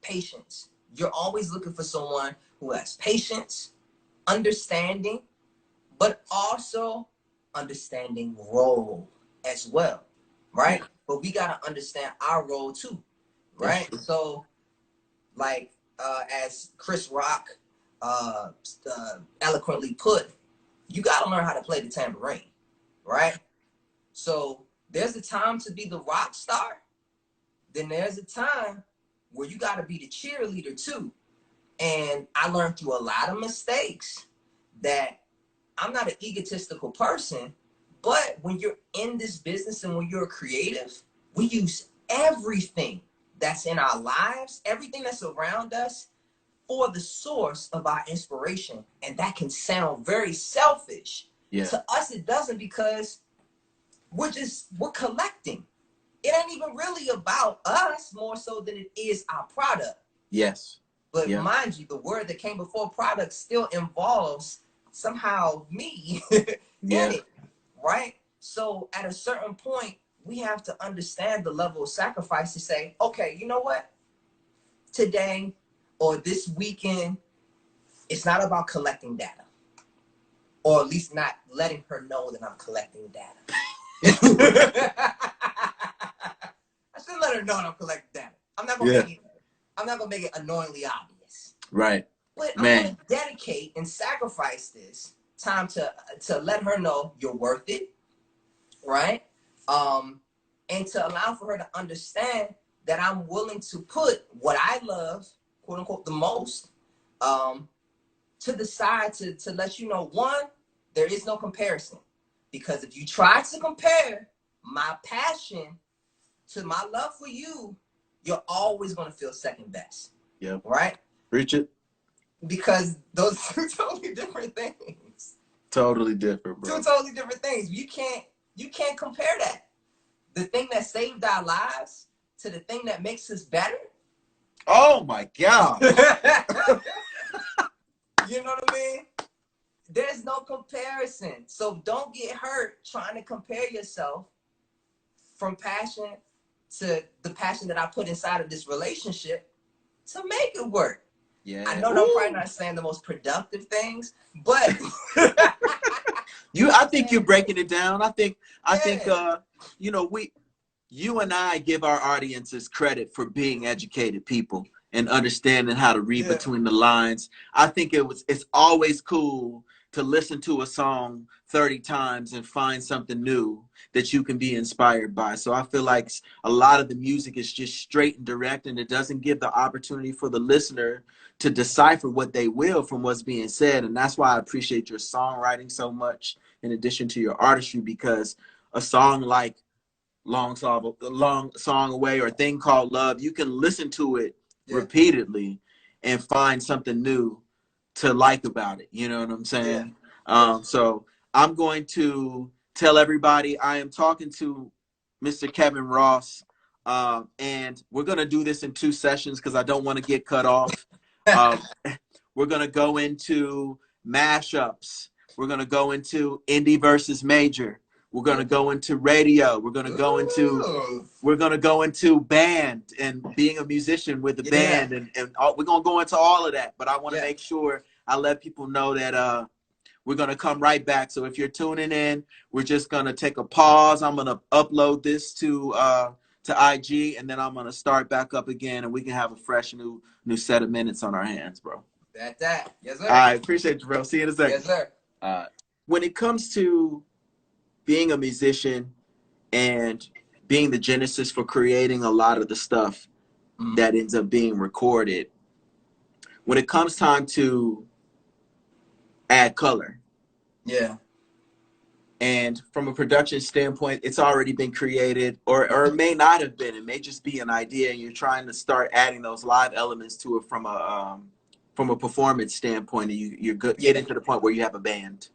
patience. You're always looking for someone who has patience, understanding, but also understanding role as well, right? But we got to understand our role too, right? So, like, as Chris Rock eloquently put, you got to learn how to play the tambourine, right? So there's a time to be the rock star. Then there's a time where you got to be the cheerleader too. And I learned through a lot of mistakes that I'm not an egotistical person, but when you're in this business and when you're a creative, we use everything that's in our lives, everything that's around us, for the source of our inspiration. And that can sound very selfish. Yeah. To us, it doesn't, because we're collecting. It ain't even really about us more so than it is our product. Yes. But mind you, the word that came before product still involves somehow me in it, right? So at a certain point, we have to understand the level of sacrifice to say, okay, you know what? Today or this weekend, it's not about collecting data. Or at least not letting her know that I'm collecting data. I should let her know that I'm collecting data. I'm not gonna make it annoyingly obvious. Right. But I'm gonna dedicate and sacrifice this time to let her know you're worth it, right? And to allow for her to understand that I'm willing to put what I love, quote unquote, the most, to the side to let you know, one, there is no comparison. Because if you try to compare my passion to my love for you, you're always going to feel second best. Yeah. Right? Reach it. Because those are two totally different things. Totally different, bro. Two totally different things. You can't compare that. The thing that saved our lives to the thing that makes us better. Oh my God. You know what I mean? There's no comparison. So don't get hurt trying to compare yourself from passion to the passion that I put inside of this relationship to make it work. Yeah. I know that I'm probably not saying the most productive things, but I think you're breaking it down. I think you know, you and I give our audiences credit for being educated people and understanding how to read between the lines. I think it's always cool to listen to a song 30 times and find something new that you can be inspired by. So I feel like a lot of the music is just straight and direct, and it doesn't give the opportunity for the listener to decipher what they will from what's being said. And that's why I appreciate your songwriting so much, in addition to your artistry, because a song like Long Song Away or Thing Called Love, you can listen to it repeatedly and find something new to like about it. You know what I'm saying? So I'm going to tell everybody I am talking to Mr. Kevin Ross, and we're going to do this in 2 sessions because I don't want to get cut off. We're going to go into mashups. We're going to go into indie versus major. We're going to go into radio. We're going to go into band and being a musician with a band, and we're going to go into all of that. But I want to make sure I let people know that we're going to come right back. So if you're tuning in, we're just going to take a pause. I'm going to upload this to IG, and then I'm going to start back up again, and we can have a fresh new set of minutes on our hands, bro. That. Yes, sir. I appreciate you, bro. See you in a second. Yes, sir. When it comes to being a musician and being the genesis for creating a lot of the stuff that ends up being recorded, when it comes time to add color, and from a production standpoint, it's already been created, or it may not have been. It may just be an idea, and you're trying to start adding those live elements to it from a performance standpoint, and you're getting to the point where you have a band.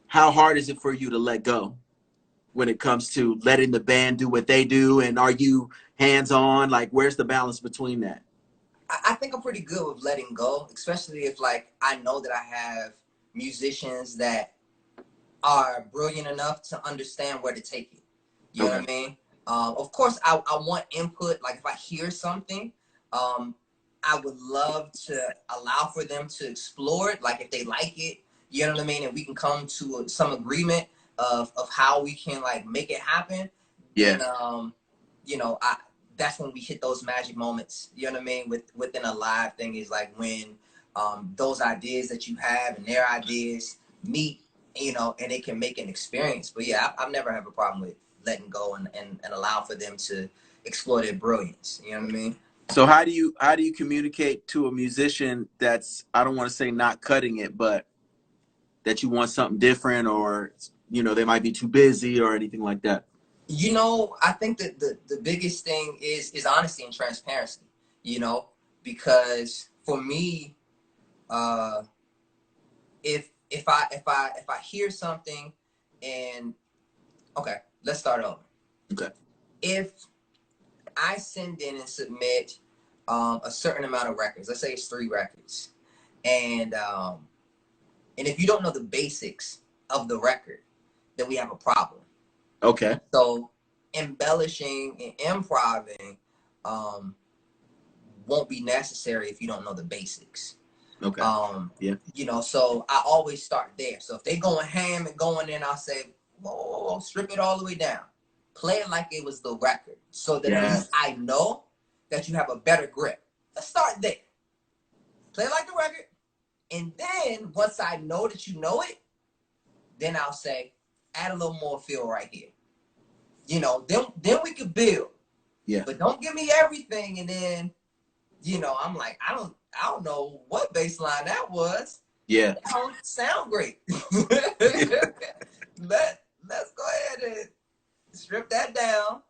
How hard is it for you to let go when it comes to letting the band do what they do? And are you hands-on? Like, where's the balance between that? I think I'm pretty good with letting go, especially if, like, I know that I have musicians that are brilliant enough to understand where to take it. You know what I mean? Of course, I want input. Like, if I hear something, I would love to allow for them to explore it. Like, if they like it, you know what I mean? And we can come to some agreement of how we can, like, make it happen. And, you know, that's when we hit those magic moments. You know what I mean? Within a live thing is like when those ideas that you have and their ideas meet, you know, and it can make an experience. But yeah, I've never had a problem with letting go and allow for them to explore their brilliance. You know what I mean? So how do you communicate to a musician that's, I don't want to say not cutting it, but that you want something different, or, you know, they might be too busy or anything like that? You know, I think that the biggest thing is honesty and transparency, you know, because for me, if I hear something and, okay, let's start over. Okay. If I send in and submit a certain amount of records, let's say it's 3 records, and if you don't know the basics of the record, then we have a problem. Okay. So embellishing and improving won't be necessary if you don't know the basics. Okay. Yeah. You know, so I always start there. So if they going ham and going in, I'll say, whoa, strip it all the way down. Play it like it was the record. So that at least I know that you have a better grip. Let's start there. Play it like the record. And then once I know that you know it, then I'll say, add a little more feel right here. You know, then we could build. Yeah. But don't give me everything and then, you know, I'm like, I don't know what bass line that was. Yeah. That don't sound great. Let's go ahead and strip that down,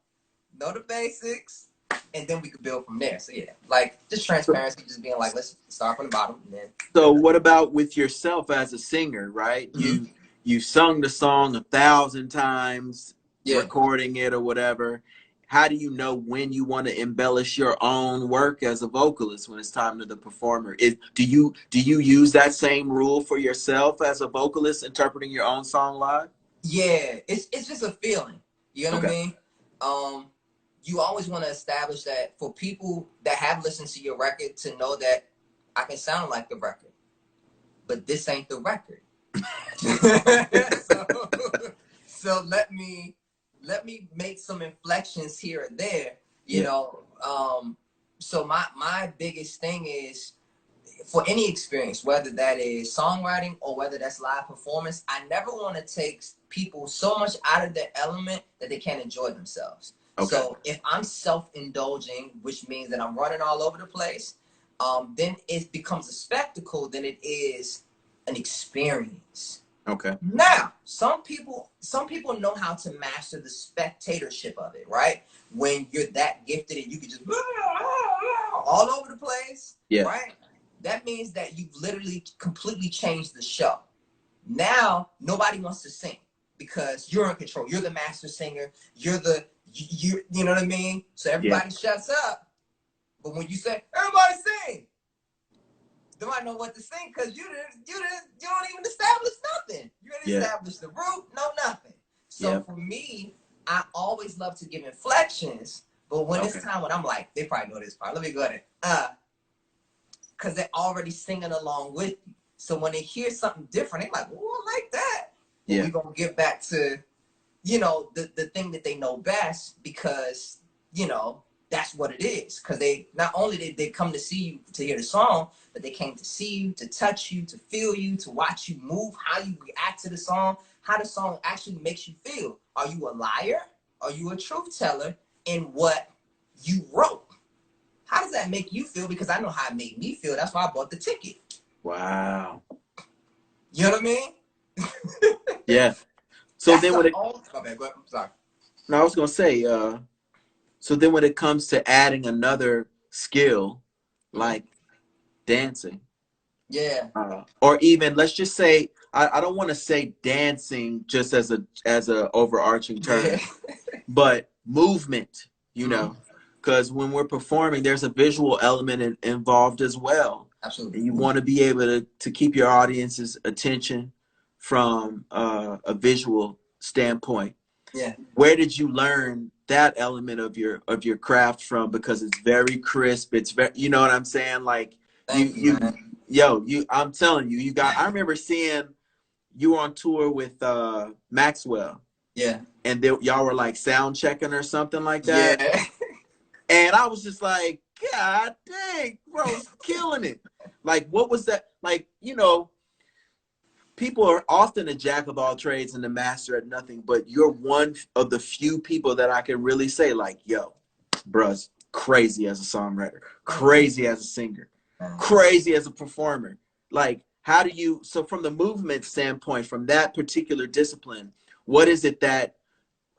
know the basics, and then we could build from there. So yeah, like just transparency, just being like, let's start from the bottom. And then, so what about with yourself as a singer, right? Mm-hmm. You sung the song 1,000 times, recording it or whatever. How do you know when you want to embellish your own work as a vocalist when it's time to the performer? Do you use that same rule for yourself as a vocalist interpreting your own song live? Yeah, it's just a feeling. You know what I mean? You always want to establish that for people that have listened to your record to know that I can sound like the record, but this ain't the record. so let me make some inflections here and there, you know. So my biggest thing is for any experience, whether that is songwriting or whether that's live performance, I never want to take people so much out of their element that they can't enjoy themselves. Okay. So if I'm self-indulging, which means that I'm running all over the place, then it becomes a spectacle than it is an experience. Okay. Now, some people know how to master the spectatorship of it, right? When you're that gifted and you can just all over the place, right? That means that you've literally completely changed the show. Now, nobody wants to sing because you're in control. You're the master singer. You know what I mean? So everybody shuts up. But when you say, everybody sing, they might know what to sing because you don't even establish nothing. You didn't establish the root, no nothing. So for me, I always love to give inflections, but when it's time when I'm like, they probably know this part. Let me go ahead. Because they're already singing along with you. So when they hear something different, they're like, oh, I like that. We're going to get back to, you know, the thing that they know best because, you know, that's what it is. Because they not only did they come to see you to hear the song, but they came to see you, to touch you, to feel you, to watch you move, how you react to the song, how the song actually makes you feel. Are you a liar? Are you a truth teller in what you wrote? How does that make you feel? Because I know how it made me feel. That's why I bought the ticket. Wow. You know what I mean? Yeah. So that's then when my bad. Go ahead. I'm sorry. No, I was gonna say. So then when it comes to adding another skill, like dancing, or even let's just say I don't want to say dancing just as a overarching term, but movement. You know. Because when we're performing, there's a visual element involved as well. Absolutely. And you want to be able to keep your audience's attention from a visual standpoint. Yeah. Where did you learn that element of your craft from? Because it's very crisp. It's very, you know what I'm saying? Like I'm telling you, I remember seeing you on tour with Maxwell. Yeah. And y'all were like sound checking or something like that. Yeah. And I was just like, God dang, bro's killing it. Like, what was that? Like, you know, people are often a jack of all trades and a master at nothing, but you're one of the few people that I can really say, like, yo, bruh's crazy as a songwriter, crazy as a singer, crazy as a performer. Like, how do you, so from the movement standpoint, from that particular discipline, what is it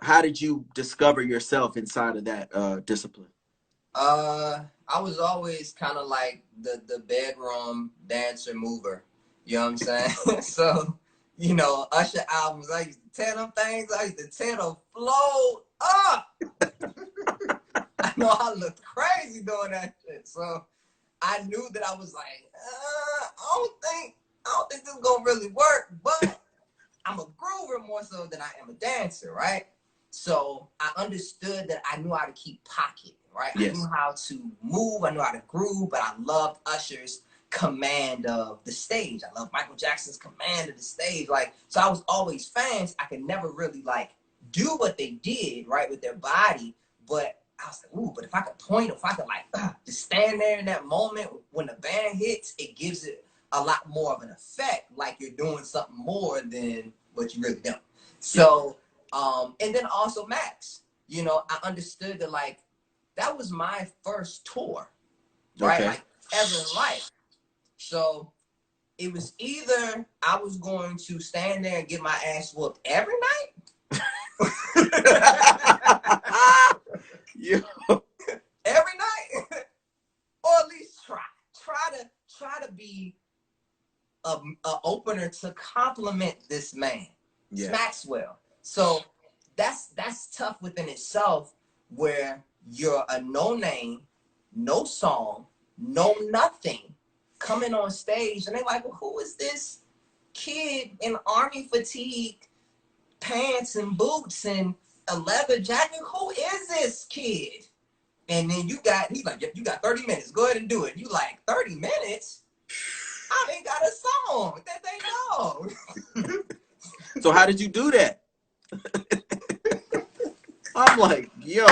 how did you discover yourself inside of that discipline? I was always kind of like the bedroom dancer mover. You know what I'm saying? So, you know, Usher albums, I used to tear them things. I used to tear them flow up. I know I looked crazy doing that shit. So I knew that I was like, I don't think this is gonna really work. But I'm a groover more so than I am a dancer, right? So I understood that I knew how to keep pocket, right? Yes. I knew how to move, I knew how to groove, but I loved Usher's command of the stage. I love Michael Jackson's command of the stage. Like, so I was always fans. I could never really like do what they did, right, with their body, but I was like, ooh, but if I could point, if I could like just stand there in that moment when the band hits, it gives it a lot more of an effect, like you're doing something more than what you really do. So, and then also Max, you know, I understood that like that was my first tour, right? Like ever in life. So it was either I was going to stand there and get my ass whooped every night. Yo. Every night, or at least try to be a opener to compliment this man, Maxwell. So that's tough within itself, where you're a no name, no song, no nothing, coming on stage, and they're like, well, who is this kid in army fatigue, pants and boots and a leather jacket? Who is this kid? And then he's like, you got 30 minutes. Go ahead and do it. You like, 30 minutes? I ain't got a song that they know. So how did you do that? I'm like, yo,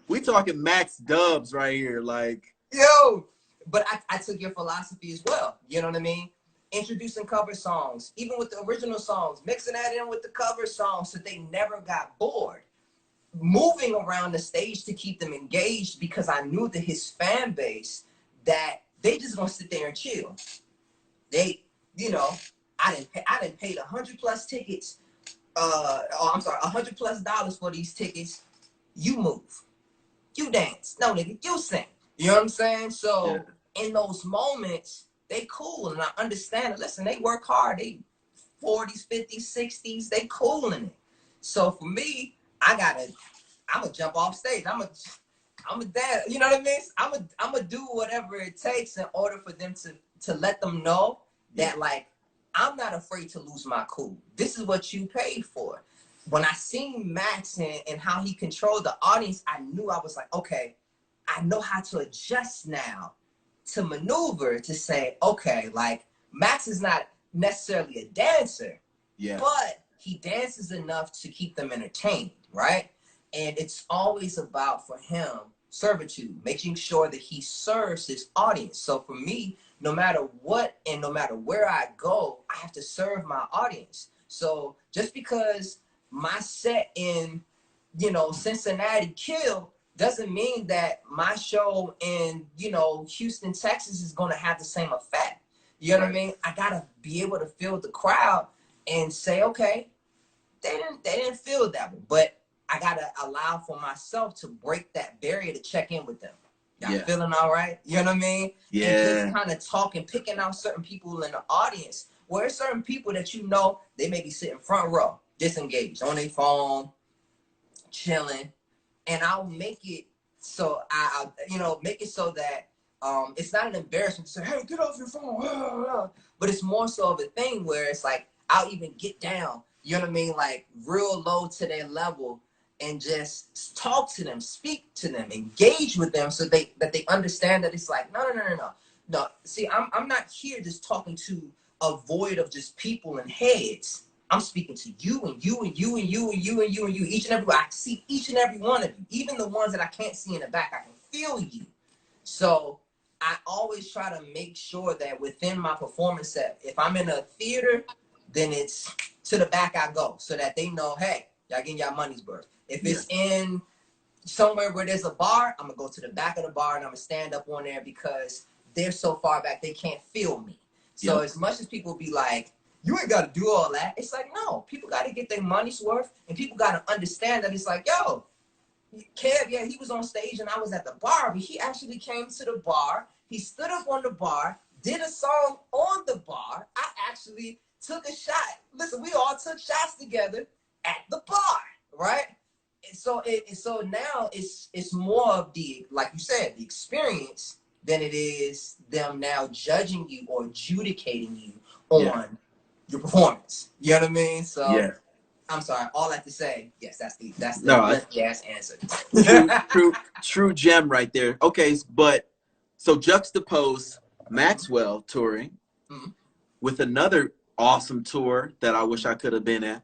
we talking Max Dubs right here. Like, yo, but I took your philosophy as well. You know what I mean? Introducing cover songs, even with the original songs, mixing that in with the cover songs so they never got bored. Moving around the stage to keep them engaged, because I knew that his fan base, that they just gonna sit there and chill. They, you know, I didn't pay the $100+ tickets. $100+ for these tickets. You move, you dance, no nigga, you sing. You know what I'm saying? So in those moments, they cool, and I understand it. Listen, they work hard. They 40s, 50s, 60s. They cool in it. So for me, I'm gonna jump off stage. I'm a dance. You know what I mean? I'm gonna do whatever it takes in order for them to let them know that like I'm not afraid to lose my cool. This is what you paid for. When I seen Max and how he controlled the audience, I knew, I was like, okay, I know how to adjust now, to maneuver, to say, okay, like Max is not necessarily a dancer, but he dances enough to keep them entertained, right? And it's always about, for him, servitude, making sure that he serves his audience. So for me, no matter what and no matter where I go, I have to serve my audience. So just because my set in, you know, Cincinnati killed, doesn't mean that my show in, you know, Houston, Texas is going to have the same effect. You know what I mean? I got to be able to feel the crowd and say, okay, they didn't feel that one, but I got to allow for myself to break that barrier to check in with them. Y'all feeling all right? You know what I mean? Yeah. And just kind of talking, picking out certain people in the audience, where there's certain people that you know, they may be sitting front row, disengaged, on their phone, chilling. And I'll make it so I you know, make it so that it's not an embarrassment to say, hey, get off your phone. But it's more so of a thing where it's like, I'll even get down, you know what I mean? Like real low to their level, and just talk to them, speak to them, engage with them, so that they understand that it's like, no. See, I'm not here just talking to a void of just people and heads. I'm speaking to you and you and you and you and you and you and you. Each and every, I see each and every one of you, even the ones that I can't see in the back. I can feel you. So I always try to make sure that within my performance set, if I'm in a theater, then it's to the back I go, so that they know, hey, y'all getting y'all money's worth. If it's in somewhere where there's a bar, I'm gonna go to the back of the bar and I'm gonna stand up on there, because they're so far back they can't feel me. So as much as people be like, you ain't got to do all that, it's like, no, people got to get their money's worth, and people got to understand that it's like, yo, Kev, he was on stage and I was at the bar, but he actually came to the bar, he stood up on the bar, did a song on the bar. I actually took a shot. Listen, we all took shots together at the bar, right? And so now it's more of the, like you said, the experience than it is them now judging you or adjudicating you on your performance. You know what I mean? So Yeah. I'm sorry. All I have to say, yes, that's the No, lengthy ass answer. true gem right there. Okay, but so juxtapose Maxwell touring Mhm. with another awesome tour that I wish I could have been at,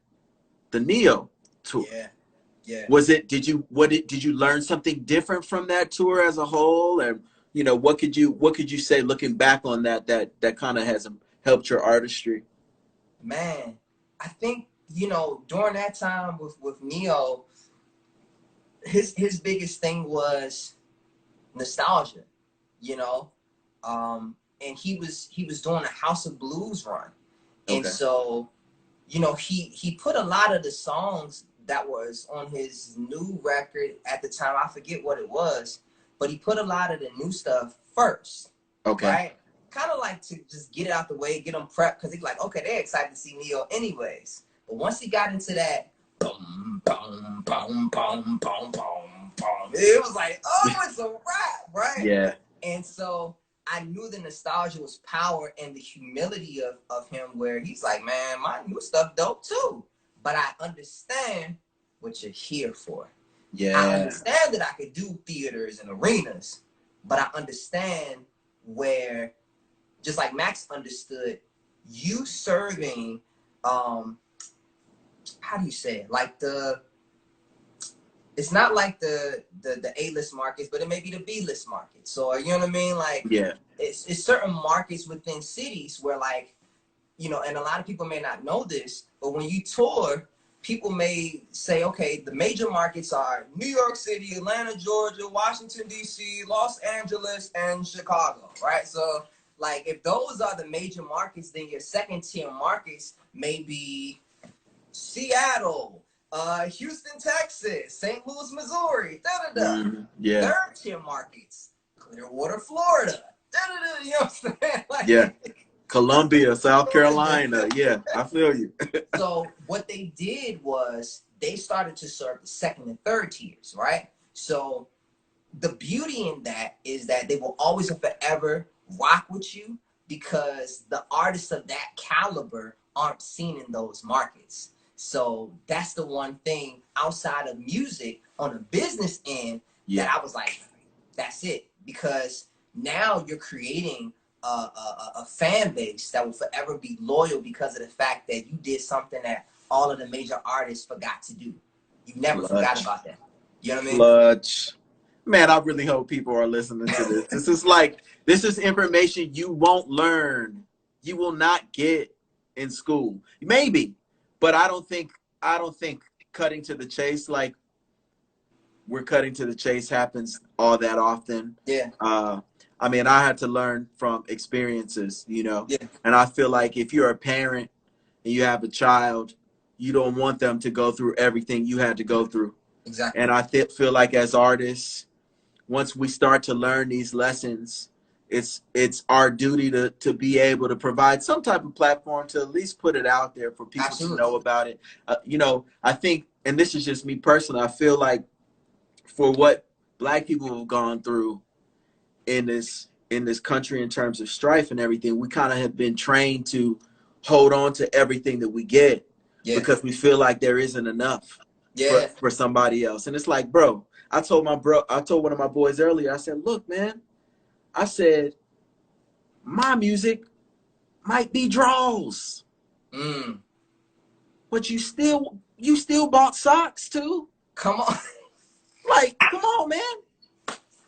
the Neo tour. Yeah, yeah. Was it? Did you learn something different from that tour as a whole? And you know, what could you say looking back on that kind of has helped your artistry? Man, I think, you know, during that time with Neo, his biggest thing was nostalgia, you know. And he was doing a House of Blues run. And Okay. so, you know, he put a lot of the songs that was on his new record at the time, I forget what it was, but he put a lot of the new stuff first. Okay. Right? Kind of like to just get it out the way, get them prepped, because he's like, okay, they're excited to see Neo anyways. But once he got into that, boom, boom, boom, boom, boom, boom, boom, it was like, oh, it's a rap, right? Yeah. And so I knew the nostalgia was power and the humility of him, where he's like, man, my new stuff dope too. But I understand what you're here for. Yeah. I understand that I could do theaters and arenas, but I understand where, just like Max understood, you serving, how do you say it? Like it's not like the A-list markets, but it may be the B-list markets. So, you know what I mean? Like, yeah, it's certain markets within cities where, like, you know, and a lot of people may not know this, but when you tour, people may say, okay, the major markets are New York City, Atlanta, Georgia, Washington, D.C., Los Angeles, and Chicago, right? So, like, if those are the major markets, then your second-tier markets may be Seattle, Houston, Texas, St. Louis, Missouri, da-da-da. Yeah. Third-tier markets, Clearwater, Florida, da-da-da, you know what I'm saying? Like, yeah. Columbia, South Carolina. Yeah, I feel you. So what they did was they started to serve the second and third tiers, right? So the beauty in that is that they will always and forever rock with you, because the artists of that caliber aren't seen in those markets. So that's the one thing outside of music on a business end that I was like, that's it. Because now you're creating a fan base that will forever be loyal because of the fact that you did something that all of the major artists forgot to do. You never forgot about that. You know what I mean? Clutch. Man, I really hope people are listening to this. This is information you won't learn. You will not get in school. Maybe, but I don't think cutting to the chase, like we're cutting to the chase, happens all that often. Yeah. I mean, I had to learn from experiences, you know. Yeah. And I feel like if you're a parent and you have a child, you don't want them to go through everything you had to go through. Exactly. And I feel like as artists, once we start to learn these lessons, it's our duty to be able to provide some type of platform to at least put it out there for people to know about it. You know, I think, and this is just me personally, I feel like for what Black people have gone through in this country in terms of strife and everything, we kind of have been trained to hold on to everything that we get because we feel like there isn't enough for somebody else. And it's like, bro, I told one of my boys earlier, I said, look, man, I said, my music might be draws. But you still bought socks too? Come on. Like, come on, man.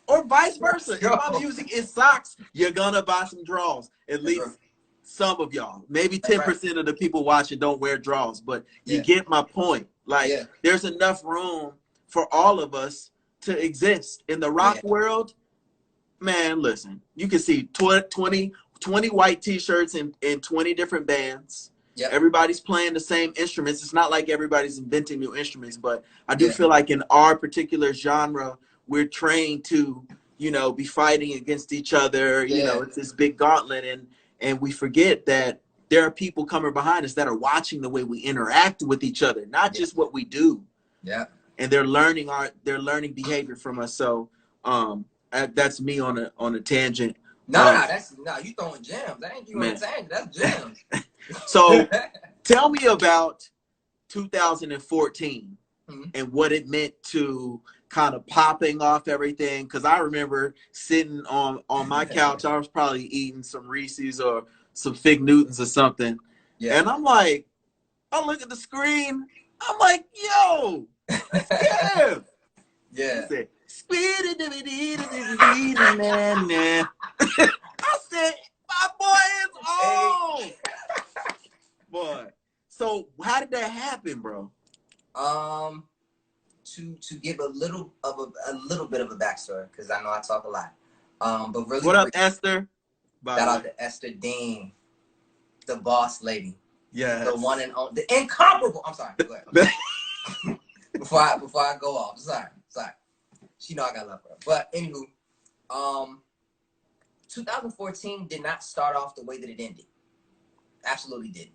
Or vice versa. If my music is socks, you're gonna buy some draws. At least some of y'all. Maybe 10% of the people watching don't wear draws, but you get my point. Like, there's enough room for all of us to exist. In the rock world, man, listen, you can see 20 white t-shirts in 20 different bands. Everybody's playing the same instruments. It's not like everybody's inventing new instruments, but I do feel like in our particular genre, we're trained to, you know, be fighting against each other. You know, it's this big gauntlet, and we forget that there are people coming behind us that are watching the way we interact with each other, not just what we do. And they're learning behavior from us. So that's me on a tangent. No, you throwing gems. That ain't you on a tangent. That's gems. So tell me about 2014 and what it meant to kind of popping off everything. Because I remember sitting on my couch. I was probably eating some Reese's or some Fig Newtons or something. Yeah. And I'm like, I look at the screen. I'm like, yo, that's Kev. Yeah. He said, I said, my boy is old. Boy. So how did that happen, bro? To give a little bit of a backstory, because I know I talk a lot. But really, what up, Esther? Shout out to Esther Dean, the boss lady. Yeah. The one and only, the incomparable. I'm sorry. Go ahead. before I go off. Sorry. She know I got love for her. But anywho, 2014 did not start off the way that it ended. Absolutely didn't.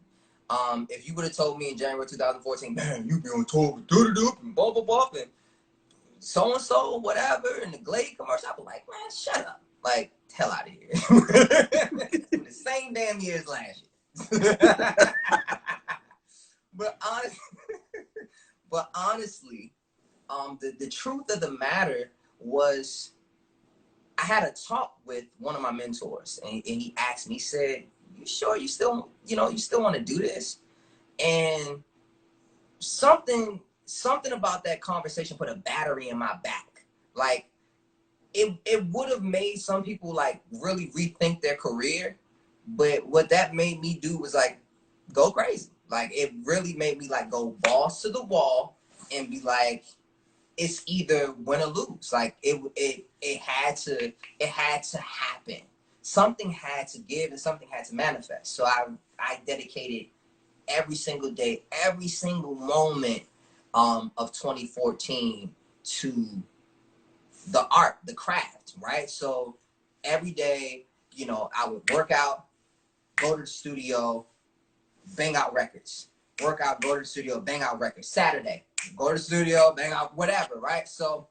If you would have told me in January 2014, man, you be on tour with and blah blah blah and so and so, whatever, and the Glade commercial, I'd be like, man, shut up. Like, hell out of here. The same damn year as last year. But honestly, the truth of the matter was, I had a talk with one of my mentors, and he asked me, he said, you sure you still want to do this? And something about that conversation put a battery in my back. Like, it would have made some people like really rethink their career, but what that made me do was like go crazy. Like, it really made me like go balls to the wall and be like, it's either win or lose. Like, it had to happen. Something had to give and something had to manifest. So I dedicated every single day, every single moment of 2014 to the art, the craft, right? So every day, I would work out, go to the studio, bang out records. Work out, go to the studio, bang out records. Saturday, go to the studio, bang out whatever, right? So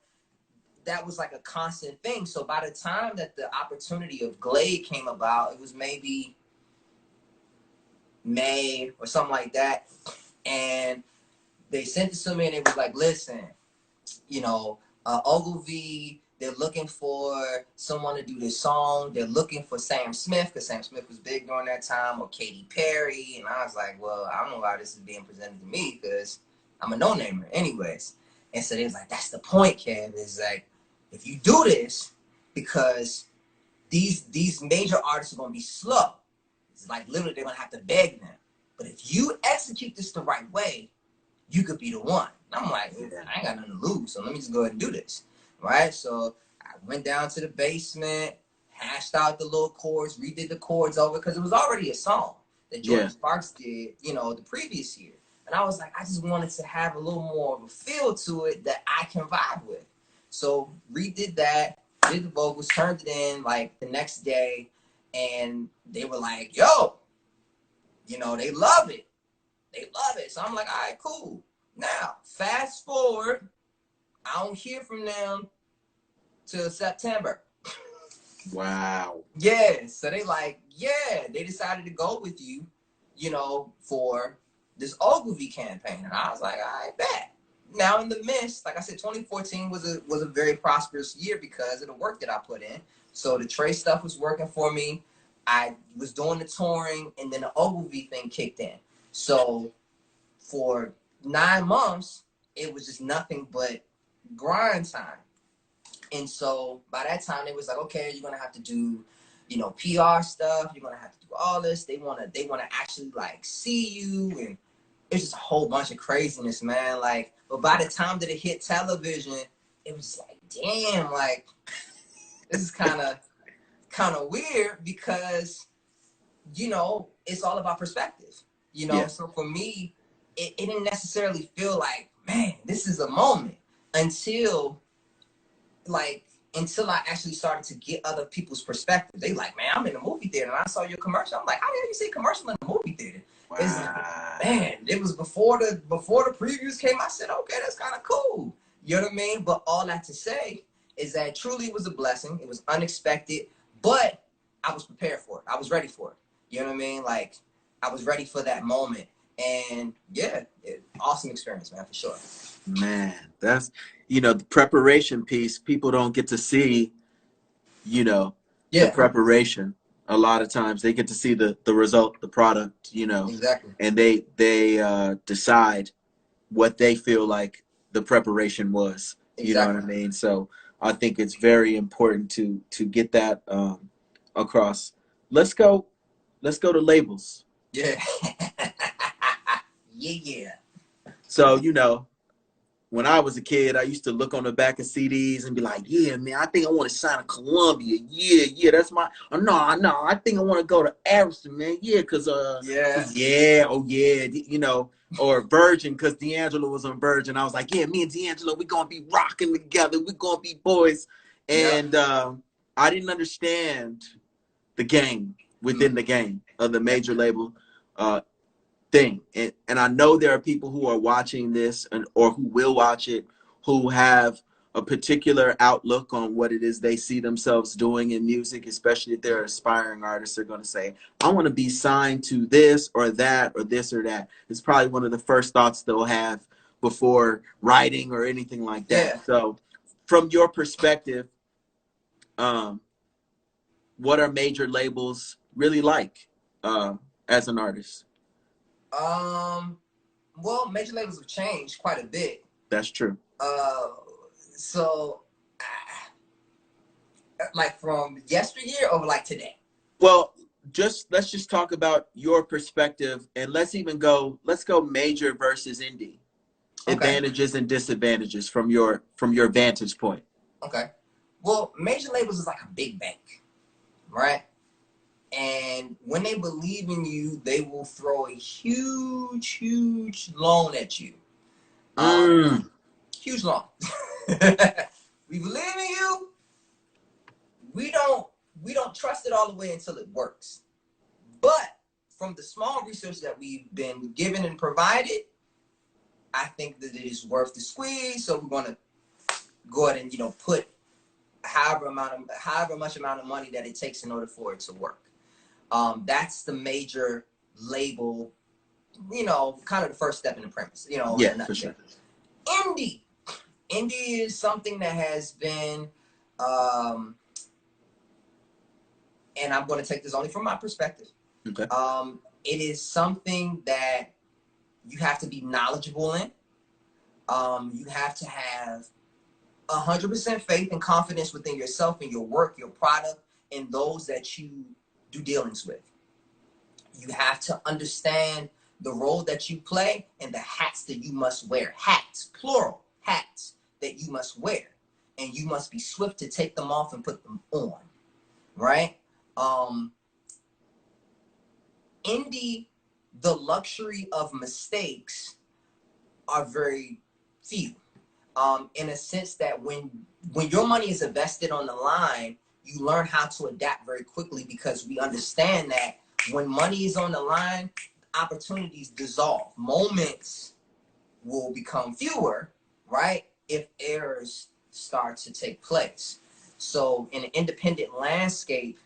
that was like a constant thing. So by the time that the opportunity of Glade came about, it was maybe May or something like that. And they sent it to me and it was like, listen, Ogilvy, they're looking for someone to do this song. They're looking for Sam Smith, because Sam Smith was big during that time, or Katy Perry. And I was like, well, I don't know why this is being presented to me, because I'm a no-namer anyways. And so they was like, that's the point, Kev. Is like, if you do this, because these major artists are going to be slow. It's like literally they're going to have to beg them. But if you execute this the right way, you could be the one. And I'm like, I ain't got nothing to lose, so let me just go ahead and do this, right? So I went down to the basement, hashed out the little chords, redid the chords over, because it was already a song that Jordan Sparks did, the previous year. And I was like, I just wanted to have a little more of a feel to it that I can vibe with. So redid that, did the vocals, turned it in like the next day, and they were like, yo, they love it. They love it. So I'm like, all right, cool. Now, fast forward, I don't hear from them till September. Wow. Yeah. So they like, they decided to go with you, for this Ogilvy campaign. And I was like, all right, bet. Now in the midst, like I said, 2014 was a very prosperous year because of the work that I put in. So the Trey stuff was working for me. I was doing the touring, and then the Ogilvy thing kicked in. So for 9 months, it was just nothing but grind time. And so by that time, it was like, okay, you're gonna have to do, PR stuff. You're gonna have to do all this. They wanna actually like see you, and it's just a whole bunch of craziness, man. Like, but by the time that it hit television, it was like, damn, like this is kind of weird, because it's all about perspective. So for me, it didn't necessarily feel like, man, this is a moment, until I actually started to get other people's perspective. They like, man, I'm in the movie theater and I saw your commercial. I'm like, how the hell you see a commercial in the movie theater? Wow. Man, it was before the previews came. I said, okay, that's kind of cool. You know what I mean? But all that to say is that truly it was a blessing. It was unexpected, but I was prepared for it. I was ready for it. You know what I mean? Like, I was ready for that moment. And yeah, awesome experience, man, for sure. Man, that's, the preparation piece, people don't get to see, the preparation. A lot of times they get to see the result, the product, Exactly. and they decide what they feel like the preparation was. You know what I mean? So I think it's very important to get that across. Let's go to labels. Yeah. Yeah. So, when I was a kid, I used to look on the back of CDs and be like, yeah, man, I think I want to sign a Columbia. Yeah, that's my, no, I think I want to go to Arista, man. Yeah, or Virgin, because D'Angelo was on Virgin. I was like, yeah, me and D'Angelo, we're going to be rocking together. We're going to be boys. And I didn't understand the game within the game of the major label thing. And I know there are people who are watching this or who will watch it who have a particular outlook on what it is they see themselves doing in music, especially if they're aspiring artists. They're going to say, I want to be signed to this or that or this or that. It's probably one of the first thoughts they'll have before writing or anything like that. Yeah. So from your perspective, what are major labels really like as an artist? Well, major labels have changed quite a bit. That's true. So, like from yesteryear or like today? Well, let's just talk about your perspective, and let's go major versus indie. Okay. Advantages and disadvantages from your vantage point. Okay. Well, major labels is like a big bank, right? And when they believe in you, they will throw a huge, huge loan at you. Huge loan. We believe in you. We don't trust it all the way until it works. But from the small research that we've been given and provided, I think that it is worth the squeeze. So we're going to go ahead and put however much amount of money that it takes in order for it to work. That's the major label, kind of the first step in the premise, Yeah, for sure. Indie is something that has been, and I'm going to take this only from my perspective. Okay. It is something that you have to be knowledgeable in. You have to have 100% faith and confidence within yourself and your work, your product, and those that you do dealings with. You have to understand the role that you play and the hats that you must wear. Hats, plural, hats that you must wear. And you must be swift to take them off and put them on, right? Indie, the luxury of mistakes are very few. In a sense that when your money is invested on the line, you learn how to adapt very quickly, because we understand that when money is on the line, opportunities dissolve. Moments will become fewer, right? If errors start to take place. So in an independent landscape,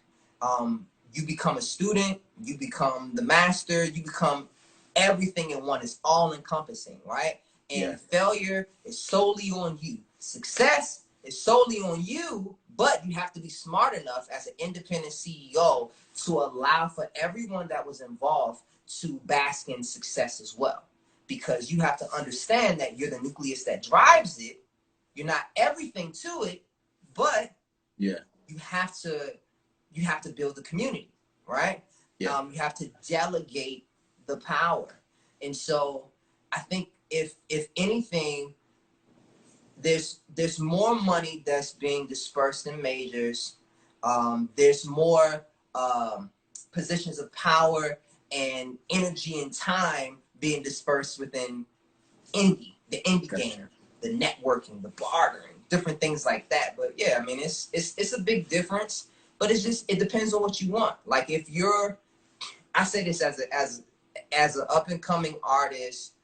you become a student, you become the master, you become everything in one. It's all encompassing, right? And failure is solely on you. Success is solely on you, but you have to be smart enough as an independent CEO to allow for everyone that was involved to bask in success as well. Because you have to understand that you're the nucleus that drives it. You're not everything to it, but you have to build the community, right? You have to delegate the power. And so I think if anything, there's more money that's being dispersed in majors. There's more positions of power and energy and time being dispersed within the indie game, the networking, the bartering, different things like that. But yeah, I mean, it's a big difference, but it depends on what you want. Like if I say this as an up and coming artist,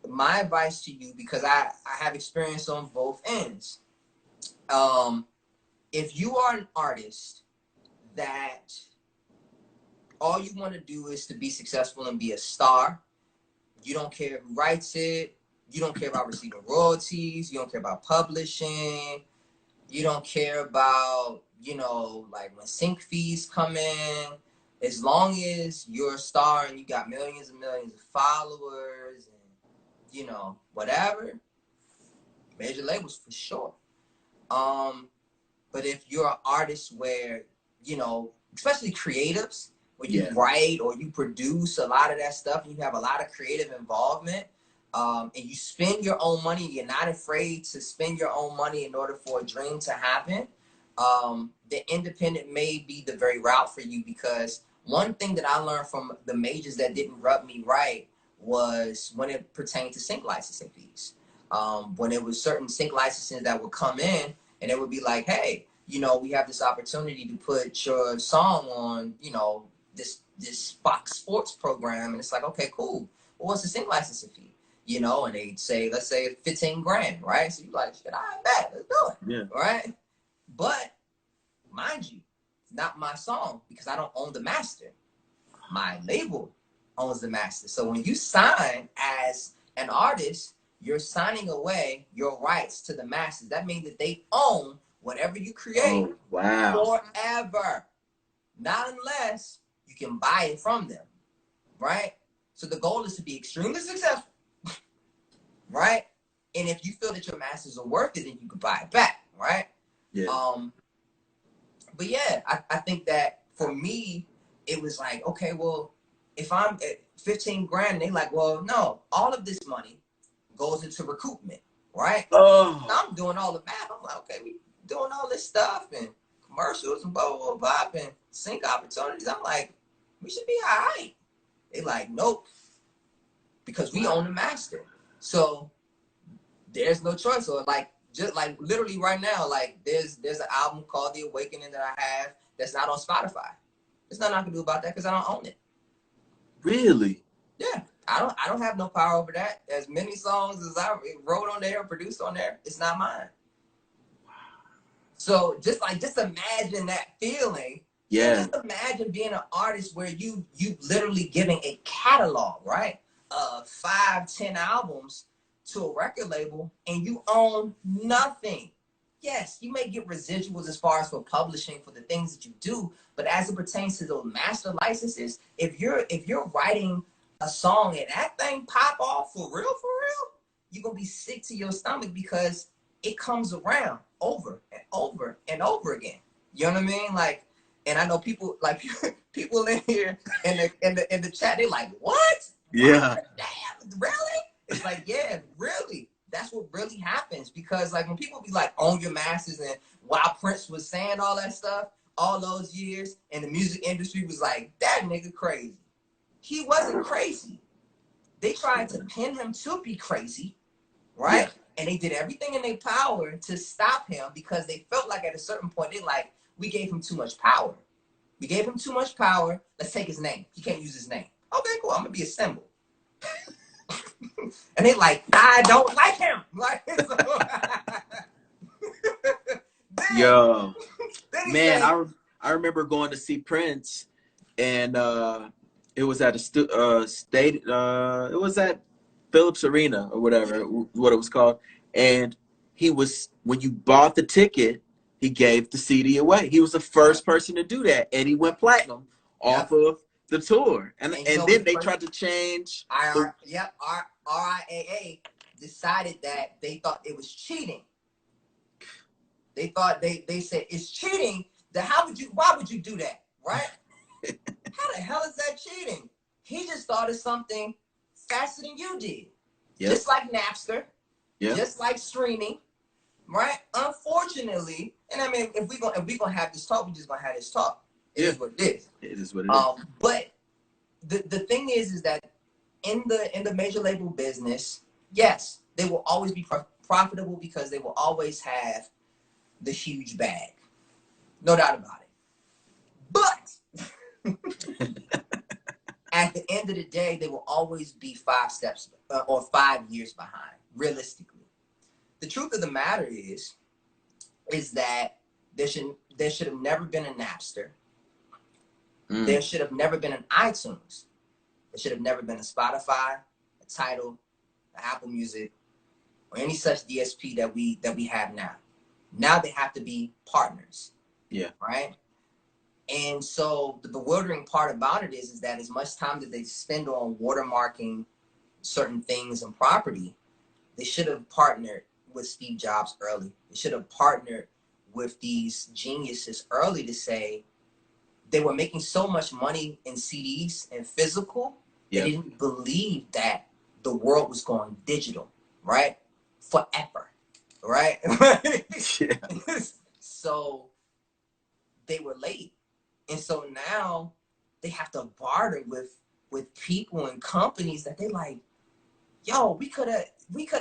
my advice to you, because I have experience on both ends. If you are an artist that all you want to do is to be successful and be a star. You don't care who writes it. You don't care about receiving royalties. You don't care about publishing. You don't care about, you know, like when sync fees come in. As long as you're a star and you got millions and millions of followers and, you know, whatever, major labels for sure. But if you're an artist where, you know, especially creatives, where you write or you produce a lot of that stuff and you have a lot of creative involvement, and you spend your own money, you're not afraid to spend your own money in order for a dream to happen, the independent may be the very route for you. Because one thing that I learned from the majors that didn't rub me right was when it pertained to sync licensing fees. When it was certain sync licensing that would come in and it would be like, hey, you know, we have this opportunity to put your song on, you know, this Fox Sports program. And it's like, okay, cool. Well, what's the sync licensing fee? You know, and they'd say, let's say 15 grand, right? So you're like, shit, I bet, let's do it. Yeah. Right? But mind you, it's not my song because I don't own the master. My label owns the master. So when you sign as an artist, you're signing away your rights to the masters. That means that they own whatever you create forever. Not unless you can buy it from them, right? So the goal is to be extremely successful, right? And if you feel that your masters are worth it, then you can buy it back, right? Yeah. But yeah, I think that for me, it was like, okay, well, if I'm at 15 grand, they like, well, no, all of this money goes into recoupment, right? Oh. I'm doing all the math. I'm like, okay, we doing all this stuff and commercials and blah, blah, blah, and sync opportunities. I'm like, we should be all right. They like, nope, because we own the master. So there's no choice. So like, just like literally right now, like there's an album called The Awakening that I have that's not on Spotify. There's nothing I can do about that because I don't own it. Really? Yeah. I don't have no power over that. As many songs as I wrote on there, produced on there, it's not mine. So just imagine that feeling. Yeah. And just imagine being an artist where you literally giving a catalog, right? 5-10 albums to a record label and you own nothing. Yes, you may get residuals as far as for publishing for the things that you do, but as it pertains to those master licenses, if you're writing a song and that thing pop off for real, you're gonna be sick to your stomach because it comes around over and over and over again. You know what I mean? Like, and I know people people in here in the chat, they're like, what? Yeah. Damn, really? It's like, yeah, really. That's what really happens. Because like when people be like, own your masters, and while Prince was saying all that stuff all those years, and the music industry was like, that nigga crazy. He wasn't crazy. They tried to pin him to be crazy, right? Yeah. And they did everything in their power to stop him because they felt like at a certain point, they like, we gave him too much power. We gave him too much power. Let's take his name. He can't use his name. Okay, cool. I'm gonna be a symbol. And they like, I don't like him. Like, so, yo, man, I remember going to see Prince, and it was at a it was at Phillips Arena or whatever, what it was called. And when you bought the ticket, he gave the CD away. He was the first person to do that, and he went platinum off of the tour. And then they tried to change. RIAA decided that they thought it was cheating. They thought they said it's cheating. Why would you do that, right? How the hell is that cheating? He just thought of something faster than you did. Yep. Just like Napster, just like streaming, right? Unfortunately, and I mean, if we gonna have this talk, we just gonna have this talk. It is what it is. It is what it is. But the thing is that in the major label business, yes, they will always be profitable because they will always have the huge bag, no doubt about it. But at the end of the day, they will always be 5 steps or 5 years behind, realistically. The truth of the matter is that there should have never been a Napster. There should have never been an iTunes. There should have never been a Spotify, a Tidal, a Apple Music, or any such DSP that we have now. Now they have to be partners. Yeah. Right? And so the bewildering part about it is that as much time that they spend on watermarking certain things and property, they should have partnered with Steve Jobs early. They should have partnered with these geniuses early to say they were making so much money in CDs and physical. They didn't believe that the world was going digital, right? Forever, right? Yeah. So they were late. And so now they have to barter with people and companies that they like, yo, we could have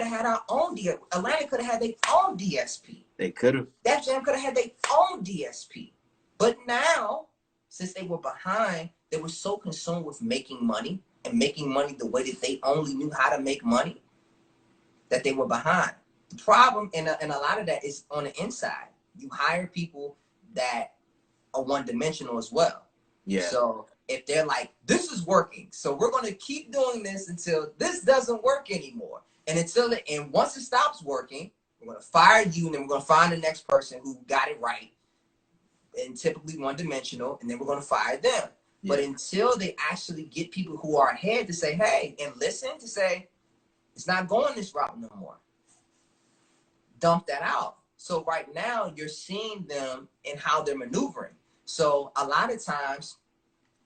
had our own DSP. Atlanta could have had their own DSP. They could have. That Jam could have had their own DSP. But now, since they were behind, they were so consumed with making money and making money the way that they only knew how to make money that they were behind. The problem, and a lot of that is on the inside. You hire people that are one-dimensional as well. Yeah. So if they're like, this is working, so we're going to keep doing this until this doesn't work anymore. And once it stops working, we're going to fire you, and then we're going to find the next person who got it right, and typically one-dimensional, and then we're going to fire them. Yeah. But until they actually get people who are ahead to say, hey, and listen to say, it's not going this route no more. Dump that out. So right now, you're seeing them in how they're maneuvering. So a lot of times,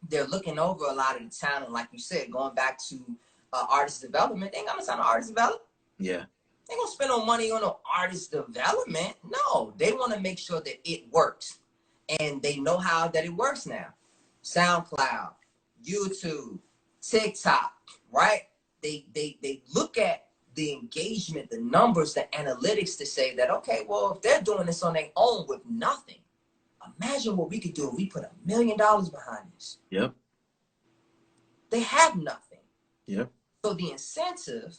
they're looking over a lot of the talent, like you said, going back to artist development. They ain't gonna sign an artist development. Yeah. They ain't gonna spend no money on no artist development. No, they want to make sure that it works, and they know how that it works now. SoundCloud, YouTube, TikTok, right? They look at the engagement, the numbers, the analytics to say that, okay, well, if they're doing this on their own with nothing, imagine what we could do if we put $1 million behind this. Yep. They have nothing. Yep. So the incentive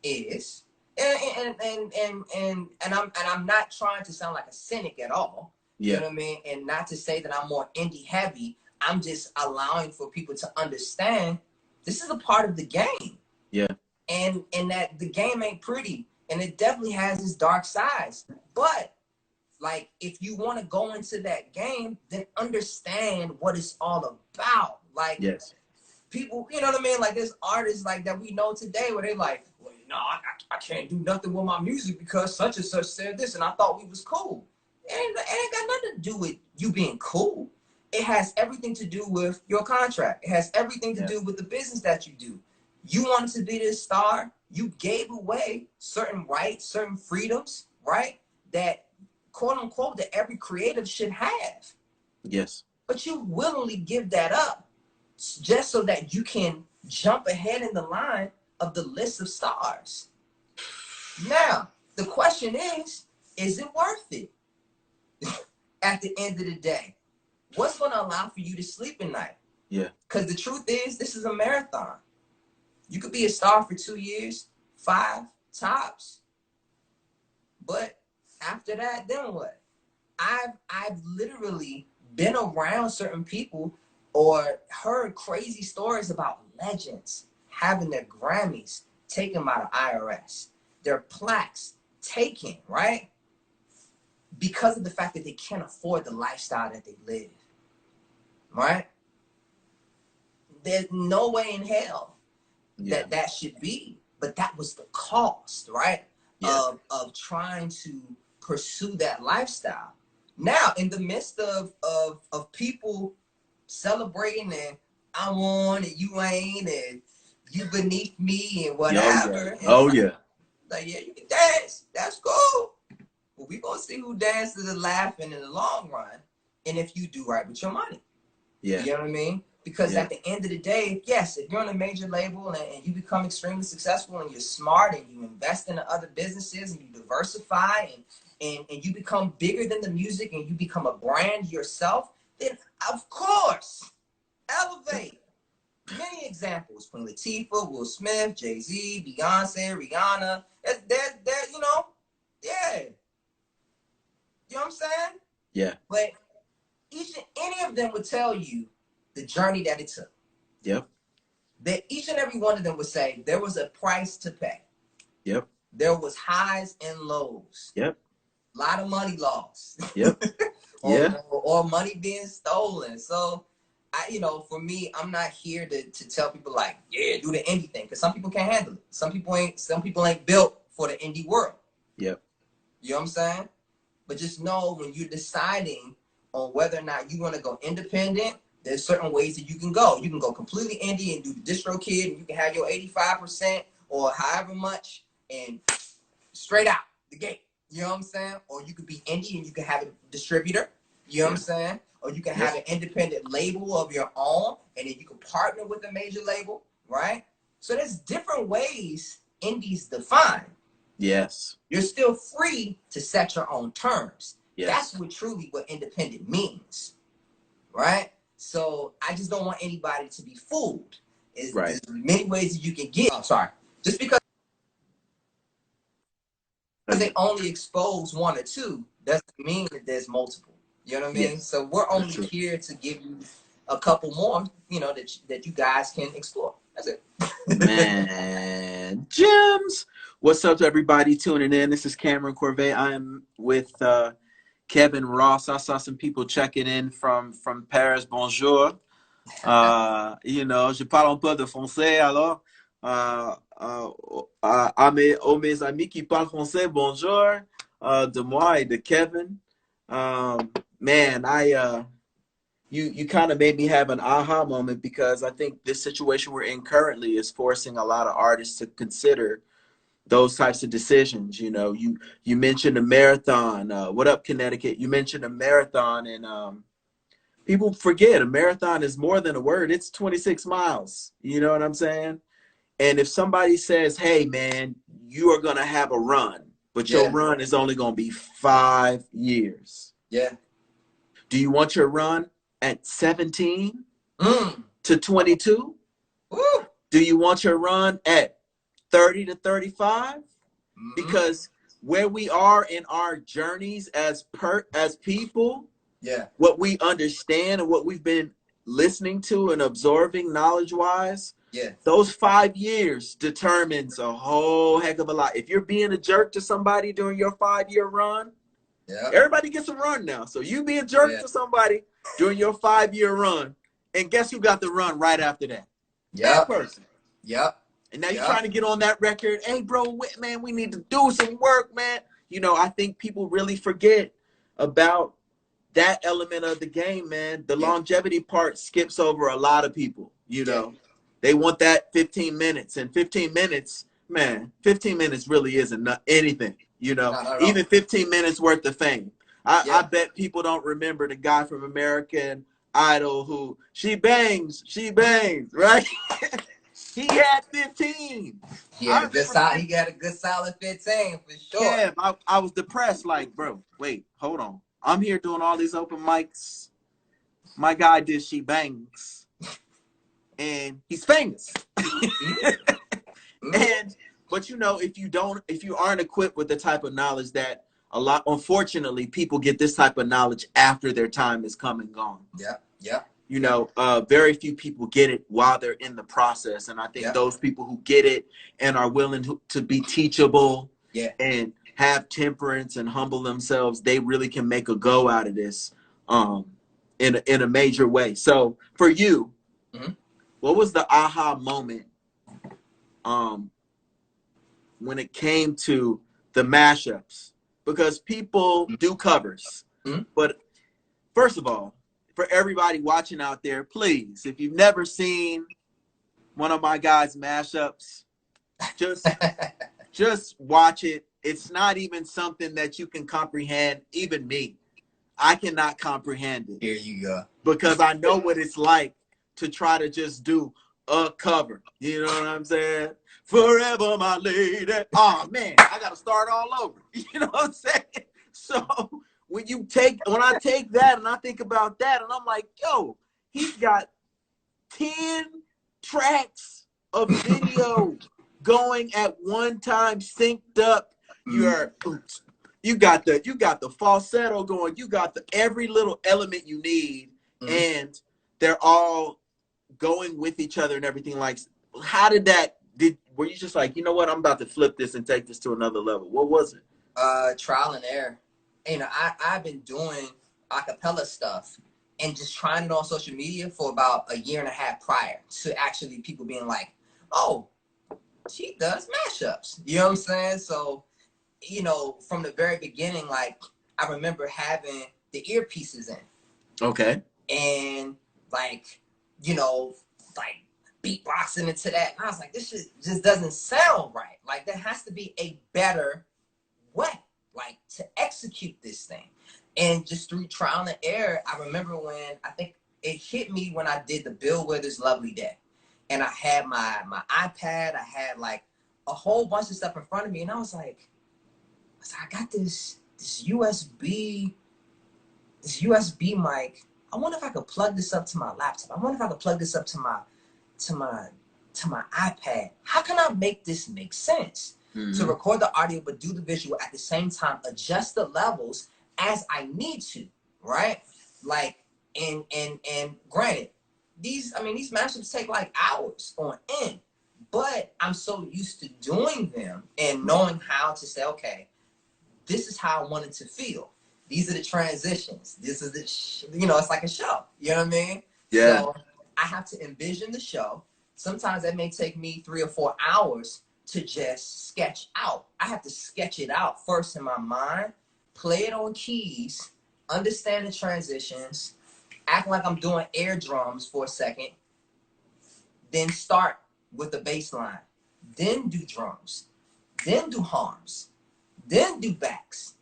is, and I'm not trying to sound like a cynic at all. Yeah. You know what I mean? And not to say that I'm more indie heavy. I'm just allowing for people to understand this is a part of the game. Yeah. And that the game ain't pretty, and it definitely has its dark sides. But like, if you want to go into that game, then understand what it's all about. Like, yes. People, you know what I mean? Like, there's artists like that we know today where they're like, well, no, I can't do nothing with my music because such and such said this, and I thought we was cool. It ain't got nothing to do with you being cool. It has everything to do with your contract. It has everything to do with the business that you do. You wanted to be this star. You gave away certain rights, certain freedoms, right? That, quote unquote, that every creative should have. Yes. But you willingly give that up just so that you can jump ahead in the line of the list of stars. Now, the question is it worth it? At the end of the day, what's going to allow for you to sleep at night? Yeah. Because the truth is, this is a marathon. You could be a star for 2 years, 5 tops. But after that, then what? I've literally been around certain people or heard crazy stories about legends having their Grammys taken by the IRS, their plaques taken, right? Because of the fact that they can't afford the lifestyle that they live, right? There's no way in hell that should be, but that was the cost, right? Yeah. Of trying to pursue that lifestyle. Now, in the midst of people celebrating and I'm on and you ain't and you beneath me and whatever. Oh yeah. Like, yeah, you can dance. That's cool. But we gonna see who dances and laughing in the long run, and if you do right with your money. Yeah. You know what I mean? Because at the end of the day, yes, if you're on a major label and you become extremely successful and you're smart and you invest into other businesses and you diversify and you become bigger than the music and you become a brand yourself, then of course, elevate. Many examples: Queen Latifah, Will Smith, Jay-Z, Beyonce, Rihanna. They're you know, yeah. You know what I'm saying? Yeah. But any of them would tell you the journey that it took. Yep. That each and every one of them would say there was a price to pay. Yep. There was highs and lows. Yep. A lot of money lost. Yep. or money being stolen. So for me, I'm not here to tell people like, yeah, do the indie thing, because some people can't handle it. Some people ain't built for the indie world. Yep. You know what I'm saying? But just know when you're deciding on whether or not you want to go independent, there's certain ways that you can go. You can go completely indie and do the distro kid, and you can have your 85% or however much and straight out the gate. You know what I'm saying? Or you could be indie and you can have a distributor. You know what I'm saying? Or you can have an independent label of your own, and then you can partner with a major label, right? So there's different ways indies define. Yes. You're still free to set your own terms. Yes. That's what independent means, right? So I just don't want anybody to be fooled. There's many ways that you can get. Oh, sorry. Just because they only expose one or two doesn't mean that there's multiple. You know what I mean? Yes. So we're only here to give you a couple more, that you guys can explore. That's it. Man, gems. What's up to everybody tuning in? This is Kameron Corvet. I am with Kevin Ross. I saw some people checking in from Paris. Bonjour. Je parle un peu de français, alors à mes amis qui parlent français, bonjour, de moi et de Kevin. Man, you kind of made me have an aha moment, because I think this situation we're in currently is forcing a lot of artists to consider those types of decisions. You mentioned a marathon. What up, Connecticut? You mentioned a marathon, and people forget a marathon is more than a word. It's 26 miles. You know what I'm saying? And if somebody says, hey, man, you are going to have a run, but your run is only going to be 5 years. Yeah. Do you want your run at 17 to 22? Woo. Do you want your run at 30 to 35? Because where we are in our journeys as people, what we understand and what we've been listening to and absorbing knowledge-wise, those 5 years determines a whole heck of a lot. If you're being a jerk to somebody during your 5-year run, everybody gets a run now. So you be a jerk to somebody during your 5-year run, and guess who got the run right after that? That person. And now you're trying to get on that record. Hey, bro, man, we need to do some work, man. I think people really forget about that element of the game, man. The longevity part skips over a lot of people. They want that 15 minutes, and 15 minutes, man, 15 minutes really isn't anything. Even 15 minutes worth of fame. I bet people don't remember the guy from American Idol who she bangs, right? He had 15. He got a good solid 15 for sure. Yeah, I was depressed. Like, bro, wait, hold on. I'm here doing all these open mics. My guy did She Bangs, and he's famous. But if you aren't equipped with the type of knowledge that unfortunately, people get this type of knowledge after their time is come and gone. Very few people get it while they're in the process. And I think those people who get it and are willing to be teachable and have temperance and humble themselves, they really can make a go out of this in a major way. So for you, what was the aha moment when it came to the mashups? Because people do covers. But first of all, for everybody watching out there, please, if you've never seen one of my guys' mashups, just watch it. It's not even something that you can comprehend. Even me, I cannot comprehend it. Here you go. Because I know what it's like to try to just do a cover. You know what I'm saying? Forever, my lady. Oh, man, I got to start all over. You know what I'm saying? So when I take that and I think about that, and I'm like, yo, he's got 10 tracks of video going at one time, synced up. You got the falsetto going. You got every little element you need, and they're all going with each other and everything. Like, how did that, were you just like, you know what, I'm about to flip this and take this to another level? What was it? Trial and error. You know, I've been doing acapella stuff and just trying it on social media for about a year and a half prior to actually people being like, oh, she does mashups. You know what I'm saying? So, you know, from the very beginning, like, I remember having the earpieces in. Okay. And, like, you know, like, beatboxing into that. And I was like, this shit just doesn't sound right. Like, there has to be a better way, like, to execute this thing. And just through trial and error, I remember when, I think it hit me when I did the Bill Withers Lovely Day. And I had my iPad, I had like a whole bunch of stuff in front of me. And I was like, I got this USB mic. I wonder if I could plug this up to my laptop. I wonder if I could plug this up to my iPad. How can I make this make sense? To record the audio but do the visual at the same time, adjust the levels as I need to, right? Like, and granted, these mashups take like hours on end, but I'm so used to doing them and knowing how to say, okay, this is how I want it to feel. These are the transitions. This is the, it's like a show. You know what I mean? Yeah. So I have to envision the show. Sometimes that may take me 3 or 4 hours to just sketch out. I have to sketch it out first in my mind, play it on keys, understand the transitions, act like I'm doing air drums for a second, then start with the bass line, then do drums, then do harms, then do backs,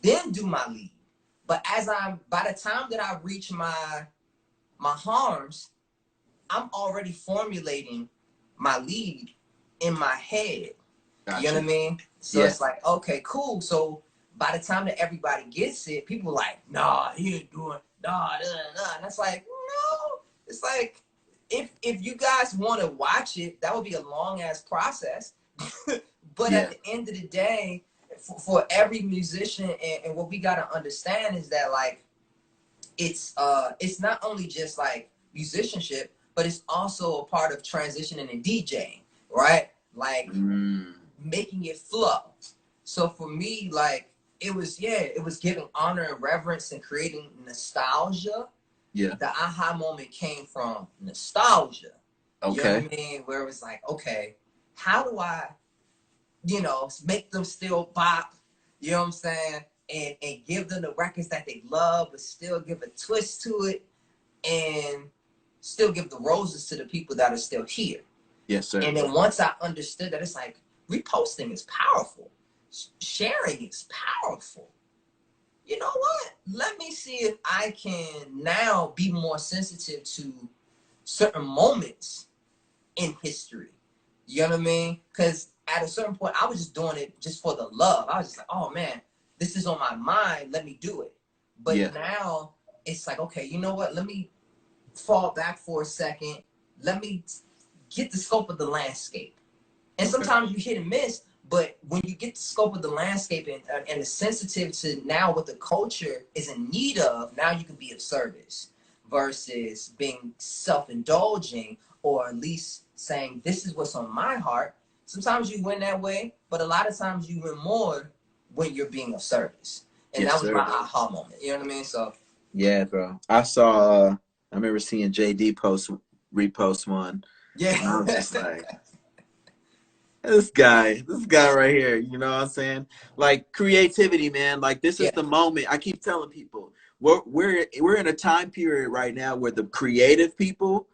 then do my lead. But by the time that I reach my harms, I'm already formulating my lead in my head. Gotcha. You know what I mean? So yeah. It's like, okay, cool. So by the time that everybody gets it, people are like, nah, he ain't doing, nah. And that's like, no. It's like, if you guys want to watch it, that would be a long ass process. But at the end of the day, for every musician, and what we gotta understand is that, like, it's not only just like musicianship, but it's also a part of transitioning and DJing, right? Like making it flow. So for me, like, it was giving honor and reverence and creating nostalgia. Yeah. The aha moment came from nostalgia. Okay. You know what I mean? Where it was like, okay, how do I, make them still bop, you know what I'm saying? And give them the records that they love, but still give a twist to it and still give the roses to the people that are still here. Yes, sir. And then once I understood that, it's like, reposting is powerful. Sharing is powerful. You know what? Let me see if I can now be more sensitive to certain moments in history. You know what I mean? Because at a certain point, I was just doing it just for the love. I was just like, oh, man, this is on my mind. Let me do it. But now it's like, okay, you know what? Let me fall back for a second. Let me get the scope of the landscape. And sometimes you hit and miss, but when you get the scope of the landscape and is sensitive to now what the culture is in need of, now you can be of service versus being self-indulging, or at least saying, this is what's on my heart. Sometimes you win that way, but a lot of times you win more when you're being of service. And that was my aha moment. You know what I mean? So yeah, bro. I remember seeing JD repost one. Yeah. And I was just like, this guy right here, you know what I'm saying? Like, creativity, man. Like, this is the moment. I keep telling people, we're in a time period right now where the creative people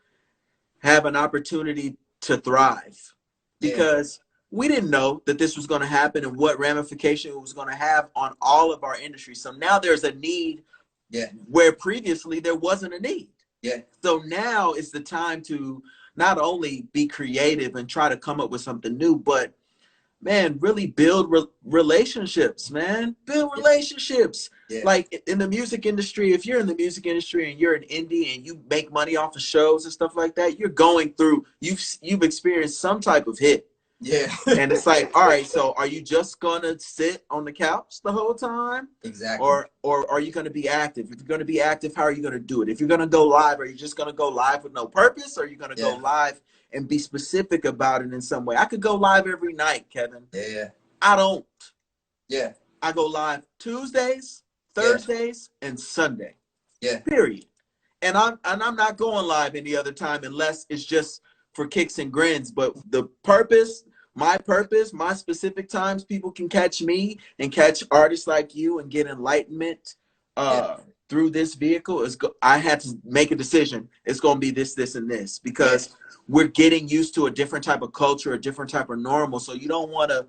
have an opportunity to thrive, because we didn't know that this was going to happen and what ramification it was going to have on all of our industries. So now there's a need where previously there wasn't a need. Yeah. So now is the time to not only be creative and try to come up with something new, but, man, really build relationships, man. Build relationships. Yeah. Like, in the music industry, if you're in the music industry and you're an indie and you make money off of shows and stuff like that, you're going through, you've experienced some type of hit. Yeah. And it's like, all right, so are you just gonna sit on the couch the whole time? Exactly. Or are you gonna be active? If you're gonna be active, how are you gonna do it? If you're gonna go live, are you just gonna go live with no purpose? Or are you gonna go live and be specific about it in some way? I could go live every night, Kevin. Yeah. I don't. Yeah. I go live Tuesdays, Thursdays, and Sunday. Yeah. Period. And I'm not going live any other time unless it's just for kicks and grins. But the purpose, my specific times people can catch me and catch artists like you and get enlightenment through this vehicle I had to make a decision. It's going to be this, this, and this, because we're getting used to a different type of culture, a different type of normal. So you don't want to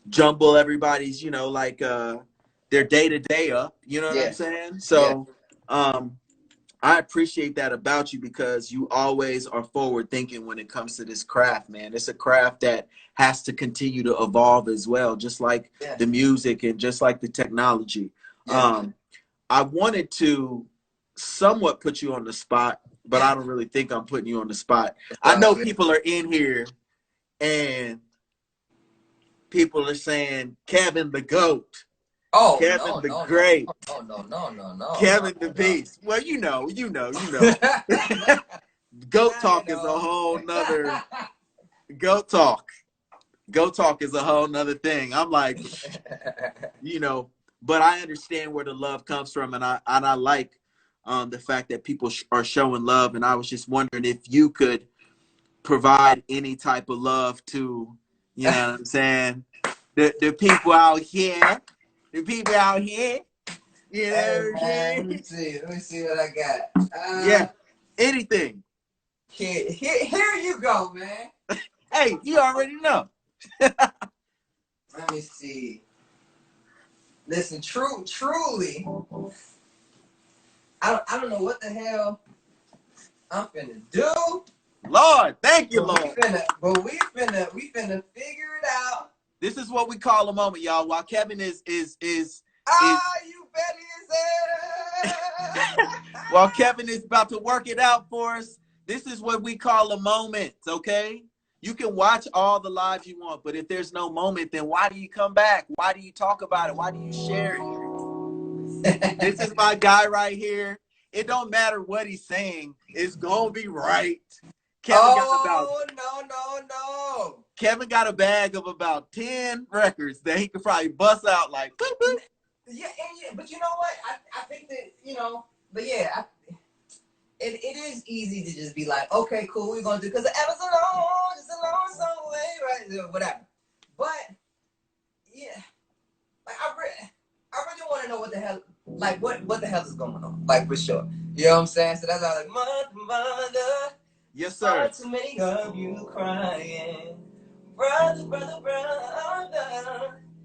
jumble everybody's, you know, like their day-to-day up. You know what I'm saying? So I appreciate that about you, because you always are forward thinking when it comes to this craft, man. It's a craft that has to continue to evolve as well, just like the music and just like the technology. I wanted to somewhat put you on the spot, but I don't really think I'm putting you on the spot. I know people are in here and people are saying Kevin the GOAT. Oh, Kevin the Great. No. Kevin the Beast. Well, you know. Goat talk is a whole nother. Goat talk is a whole nother thing. I'm like, you know, but I understand where the love comes from, and I like the fact that people are showing love. And I was just wondering if you could provide any type of love to, you know what I'm saying, the people out here. The people out here, you know. Hey, man, let me see what I got. Anything. Here you go, man. Hey, you already know. Let me see. Listen, truly, I don't know what the hell I'm finna do. Lord, thank you, Lord. We finna figure it out. This is what we call a moment, y'all. While Kevin is you better while Kevin is about to work it out for us, this is what we call a moment, okay? You can watch all the lives you want, but if there's no moment, then why do you come back? Why do you talk about it? Why do you share it? This is my guy right here. It don't matter what he's saying. It's gonna be right. Kevin no. Kevin got a bag of about 10 records that he could probably bust out like boop, boop. But you know what? I think that, you know, but yeah, it is easy to just be like, okay, cool, we're gonna do, because the episode long, it's a long song away, right? Whatever. But yeah, like I really want to know what the hell, like what the hell is going on, like for sure. You know what I'm saying? So that's all, like, mother. Yes, sir. Far too many of you crying, brother.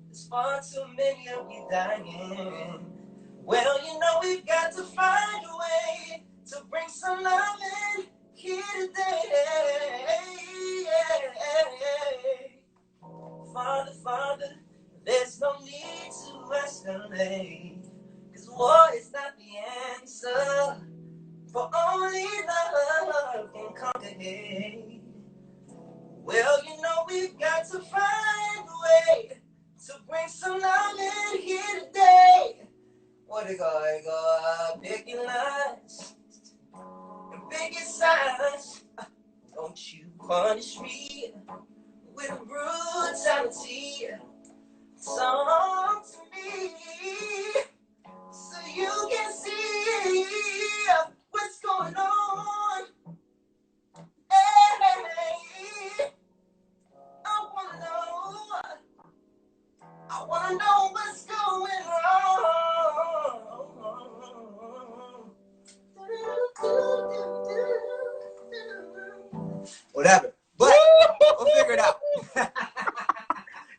There's far too many of you dying. Well, you know we've got to find a way to bring some love in here today. Father, there's no need to escalate, 'cause war is not the answer, for only love can conquer hate. Well, you know we've got to find a way to bring some love in here today. What it go, pick your lines and pick your sides. Don't you punish me with brutality. Talk to me so you can see what's going on. Hey, I wanna know what's going on. Whatever. But we'll figure it out.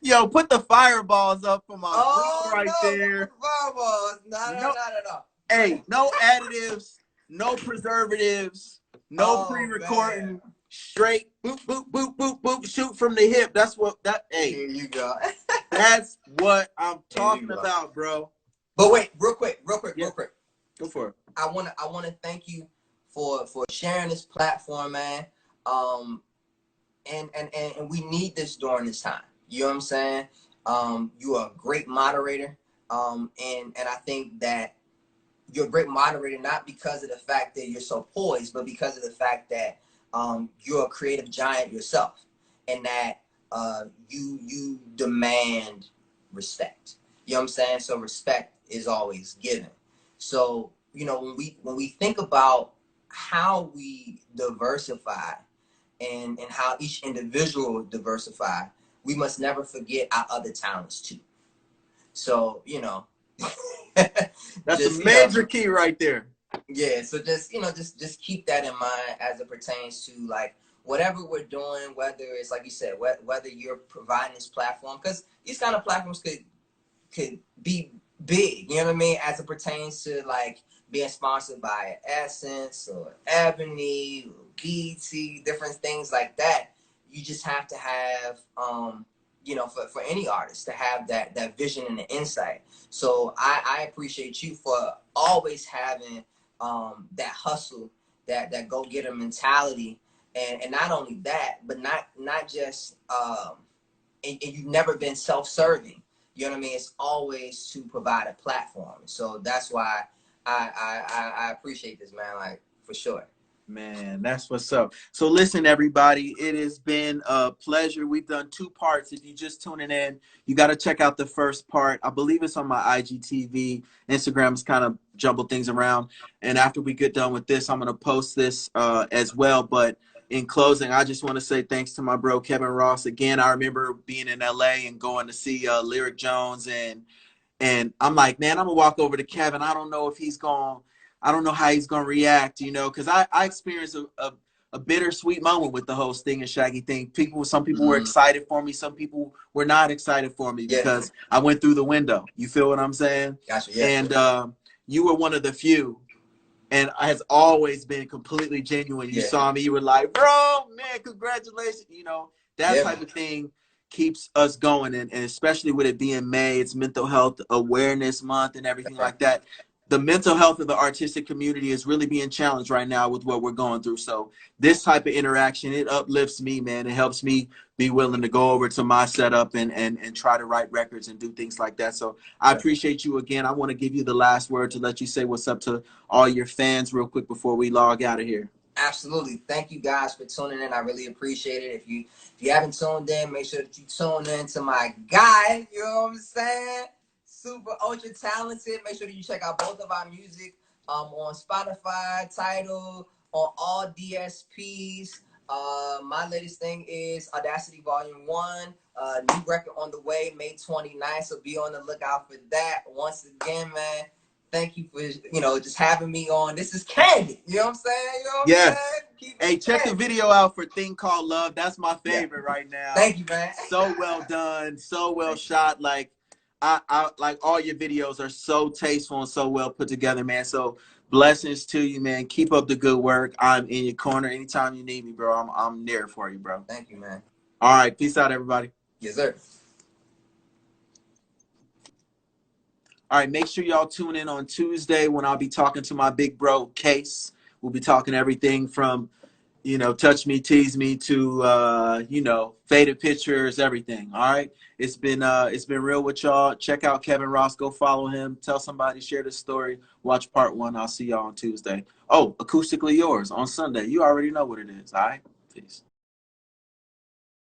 Yo, put the fireballs up for my right there. Fireballs. No. Hey, no additives, no preservatives, no pre-recording. Man. Straight boop, boop, boop, boop, boop, shoot from the hip. That's what hey. Here you go. That's what I'm talking about, bro. But wait, real quick. Go for it. I wanna thank you for sharing this platform, man. and we need this during this time. You know what I'm saying? You are a great moderator. And I think that you're a great moderator, not because of the fact that you're so poised, but because of the fact that you're a creative giant yourself, and that you demand respect. You know what I'm saying? So respect is always given. So, you know, when we think about how we diversify and how each individual diversify, we must never forget our other talents too. So, you know, that's just, a major key right there. Yeah. So just, you know, just keep that in mind as it pertains to like whatever we're doing, whether it's like you said, whether you're providing this platform, because these kind of platforms could be big, you know what I mean, as it pertains to like being sponsored by Essence or Ebony or BT, different things like that. You just have to have you know, for any artist to have that vision and the insight. So I appreciate you for always having that hustle, that go-getter mentality, and not only that, but not just and you've never been self-serving. You know what I mean? It's always to provide a platform. So that's why I appreciate this, man. Like, for sure. Man, that's what's up. So listen, everybody, it has been a pleasure. We've done 2 parts. If you're just tuning in, you got to check out the first part. I believe it's on my IGTV. Instagram's kind of jumbled things around. And after we get done with this, I'm going to post this as well. But in closing, I just want to say thanks to my bro, Kevin Ross. Again, I remember being in LA and going to see Lyric Jones. And I'm like, man, I'm going to walk over to Kevin. I don't know if he's going, I don't know how he's going to react, you know, because I experienced a bittersweet moment with the whole Sting and Shaggy thing. Some people were excited for me. Some people were not excited for me because I went through the window. You feel what I'm saying? Gotcha, yeah. And you were one of the few. And has always been completely genuine. You saw me, you were like, bro, man, congratulations. You know, that type of thing keeps us going. And especially with it being May, it's Mental Health Awareness Month and everything like that. The mental health of the artistic community is really being challenged right now with what we're going through. So this type of interaction, it uplifts me, man. It helps me be willing to go over to my setup and try to write records and do things like that. So I appreciate you again. I want to give you the last word to let you say what's up to all your fans real quick before we log out of here. Absolutely. Thank you guys for tuning in. I really appreciate it. If you haven't tuned in, make sure that you tune in to my guy. You know what I'm saying? Super ultra talented. Make sure that you check out both of our music on Spotify, Tidal, on all DSPs. My latest thing is Audacity Volume 1. New record on the way, May 29th. So be on the lookout for that. Once again, man, thank you for, you know, just having me on. This is Kandid. You know what I'm saying? You know what I'm saying? Hey, check the video out for Thing Called Love. That's my favorite right now. Thank you, man. So well done. So well shot. Like, I like all your videos are so tasteful and so well put together, man. So blessings to you, man. Keep up the good work. I'm in your corner. Anytime you need me, bro, I'm there for you, bro. Thank you, man. All right. Peace out, everybody. Yes, sir. All right. Make sure y'all tune in on Tuesday when I'll be talking to my big bro, Case. We'll be talking everything from, you know, touch me, tease me to, you know, faded pictures, everything. All right. It's been real with y'all. Check out Kevin Ross. Go follow him. Tell somebody, share this story. Watch part 1. I'll see y'all on Tuesday. Oh, Acoustically Yours on Sunday. You already know what it is. All right. Peace.